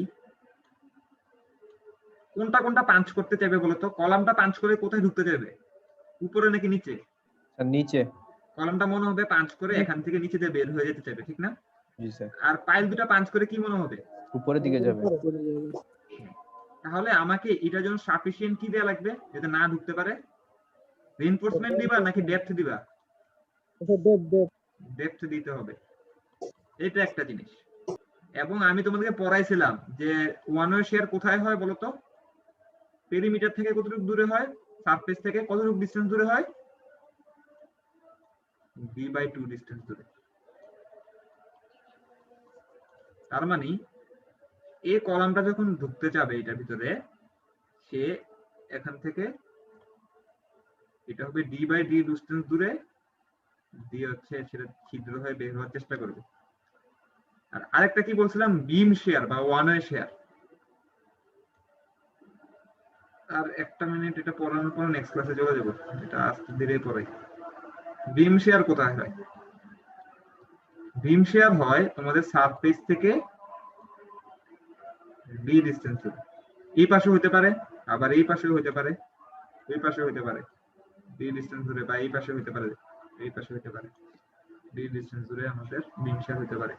S1: কোনটা কোনটা পাঞ্চ করতে চাইবে বলতো? কলামটা পাঞ্চ করে কোথায় ঢুকতে চাইবে, উপরে নাকি নিচে?
S6: স্যার নিচে।
S1: কলামটা মনে হবে পাঞ্চ করে এখান থেকে নিচে দিয়ে বের হয়ে যেতে চাইবে, ঠিক না?
S6: জি স্যার।
S1: আর পাইল দুটো পাঞ্চ করে কি মনে হবে?
S6: উপরের দিকে যাবে।
S1: তাহলে আমাকে এটা জন্য সাফিসিয়েন্ট কি দেয়া লাগবে যাতে না ঢুকতে পারে? রিইনফোর্সমেন্ট দিবা নাকি ডেপথ দিবা? ডেপথ দিতে হবে, এটা একটা জিনিস। এবং আমি তোমাদেরকে পড়াইছিলাম যে ওয়ান ওয়ে শেয়ার কোথায় হয় বলতো? পেরিমিটার থেকে কতটুকু দূরে হয়, সারফেস থেকে কতটুকু ডিসটেন্স দূরে হয়? b/2 ডিসটেন্স দূরে। তার মানে এই কলামটা যখন ঢুকতে যাবে এটার ভিতরে, সে এখান থেকে এটা হবে d/d ডিসটেন্স দূরে দিয়ে হচ্ছে সেটা ছিদ্র হয়ে বের হওয়ার চেষ্টা করবে। আর আরেকটা কি বলছিলাম, বিম শেয়ার বা ওয়ান ওয়ে শেয়ার। আর একটা মিনিট এটা পড়ানোর পর নেক্সট ক্লাসে চলে যাবো, এটা আস্তে ধীরে পড়াই। বিম শেয়ার কোথায় হয়? বিম শেয়ার হয় তোমাদের সারফেস থেকে ডি ডিসটেন্স, এই পাশে হতে পারে, আবার এই পাশে হতে পারে, এই পাশে হতে পারে ডি ডিসটেন্স দূরে, বা এই পাশে হতে পারে, এই পাশে হতে পারে, ডি ডিসটেন্স দূরে আমাদের বিম শেয়ার হতে পারে।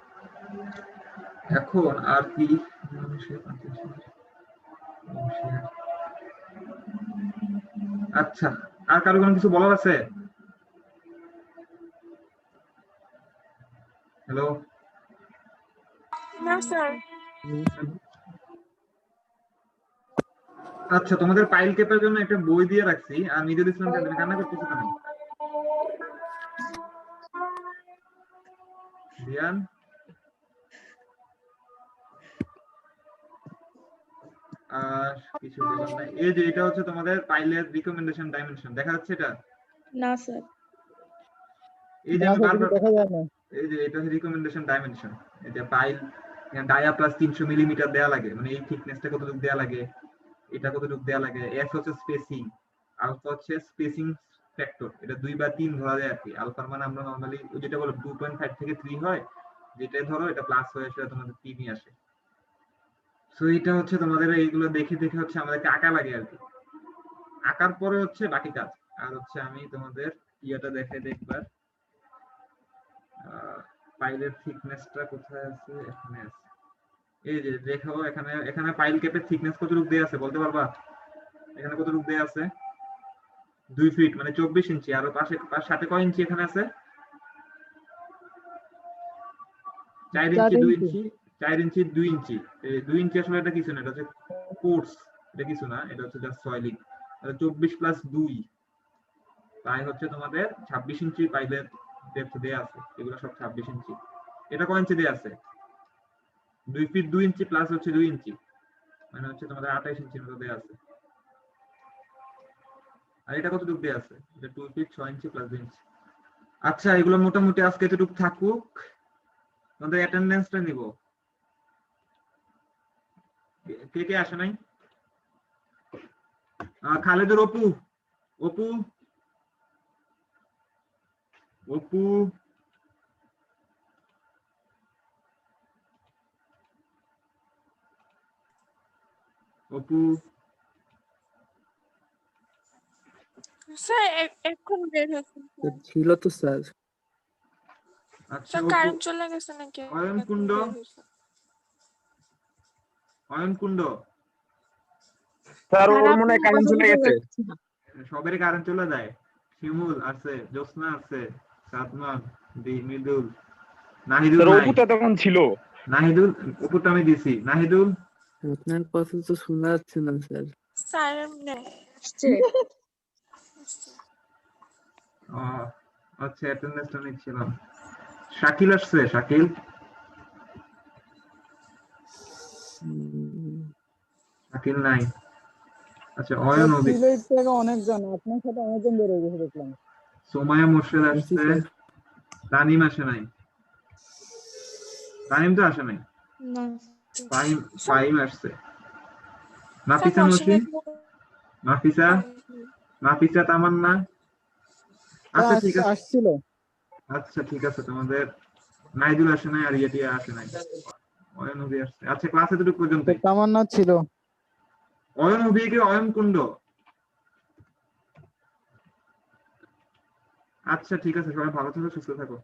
S1: এখন আর কি, আচ্ছা আর কারো কোনো কিছু বলার আছে? হ্যালো?
S10: না স্যার।
S1: আচ্ছা, তোমাদের পাইল কেপের জন্য একটা বই দিয়ে রাখছি। আর নিজের ইসলাম কান্না করতেছো কেন? রিয়ান, আর কিছু বলার নাই। এই যে এটা হচ্ছে তোমাদের পাইলের রিকমেন্ডেশন ডাইমেনশন, দেখা যাচ্ছে এটা?
S5: না স্যার।
S1: এই যে আমি বারবার
S3: দেখা যায় না।
S1: এই যে এটা হচ্ছে রিকমেন্ডেশন ডাইমেনশন। এটা পাইল ডায়া প্লাস 300 মিলিমিটার দেয়া লাগে, মানে এই থিকনেসটা কতটুকু দেয়া লাগে, এটা কতটুকু দেয়া লাগে। এস হচ্ছে স্পেসিং, আলফা হচ্ছে স্পেসিং ফ্যাক্টর, এটা 2 বা 3 ধরা যায় আর কি। আলফার মানে আমরা নরমালি যেটা বলো 2.5 থেকে 3 হয়, যেটা ধরো এটা প্লাস হয়ে সেটা তোমাদের 3ই আসে। সো এটা হচ্ছে তোমাদের এইগুলো দেখে দেখে হচ্ছে আমাদেরকে আঁকা লাগে আর কি। আঁকার পরে হচ্ছে বাকি কাজ। আর হচ্ছে আমি তোমাদের ইয়েটা দেখে দেখবার, পাইলের থিকনেসটা কোথায় আছে? এখানে আছে। এই যে দেখো এখানে, এখানে পাইল ক্যাপের থিকনেস কতটুকু দেয়া আছে বলতে পারবা? এখানে কতটুকু দেয়া আছে? 2 ফিট মানে 24 ইঞ্চি। আর পাশে সাথে কয় ইঞ্চি এখানে আছে? 4 ইঞ্চি 2 ইঞ্চি 4 ইঞ্চি 2 ইঞ্চি। এই 2 ইঞ্চি আসলে এটা কিছু না, এটা হচ্ছে কোর্স, এটা কিছু না, এটা হচ্ছে জাস্ট সয়েলিং। 24 প্লাস 2 তাই হচ্ছে তোমাদের 26 ইঞ্চি পাইলের ডেপথ দেয়া আছে। এগুলো সব 26 ইঞ্চি। এটা কয় ইঞ্চি দেয়া আছে? 2 ফিট 2 ইঞ্চি প্লাস হচ্ছে 2 ইঞ্চি, মানে হচ্ছে তোমাদের 28 ইঞ্চির মতো দেয়া আছে। আর এটা কতটুকু দেয়া আছে? এটা 2 ফিট 6 ইঞ্চি প্লাস 2 ইঞ্চি। আচ্ছা, এগুলো মোটামুটি আজকে এতটুকু থাকুক। তোমাদের অ্যাটেন্ডেন্সটা নিব। কে কে আসে নাই? খালেদের অপু, অপু অপু অপু
S10: স্যার এখন বের হয়েছে।
S9: ছিল তো স্যার।
S1: আচ্ছা,
S10: স্যার কারেন্ট চলে গেছে নাকি?
S1: অয়ন কুণ্ড, অয়ন কুণ্ড
S8: স্যার ওর মনে হয় কারেন্ট চলে গেছে।
S1: সবেরই কারেন্ট চলে যায়। শিমুল আছে, জ্যোৎস্না আছে, সাদমান, মৃদুল, নাহিদুল
S8: স্যার
S1: নাই।
S8: অপুটা তখন ছিল।
S1: নাহিদুল, অপুটা আমি দিছি। নাহিদুল,
S9: আপনার কথা তো শোনা যাচ্ছে না স্যার।
S10: স্যার
S5: আসছে।
S1: আচ্ছা অ্যাটেন্ডেন্সটা নিচ্ছিলাম। শাকিল আসছে? শাকিল, শাকিল নাই। আচ্ছা অয়ন,
S3: সিলেট থেকে অনেকজন, আপনার সাথে অনেকজন বের হয়ে গেছে দেখলাম।
S1: সোমায়া মোর্শেদ আসছে, তানিম আসে নাই। তানিম তো আসে নাই।
S4: না
S1: ফাহিম আসছে। নাফিসা নসিম, নাফিসা, নাফিসা তামান্না। আচ্ছা ঠিক আছে,
S3: আসছিল।
S1: আচ্ছা ঠিক আছে। তোমাদের নাইদুল আসে নাই আর ইয়েটিয়া আসে নাই। অয়ন অভি আসছে। আচ্ছা ক্লাস এতটুকু পর্যন্ত।
S3: তামান্না ছিল।
S1: অয়ন অভিকে অয়ন কুণ্ড। আচ্ছা ঠিক আছে, সবাই ভালো থাকো, সুস্থ থাকো।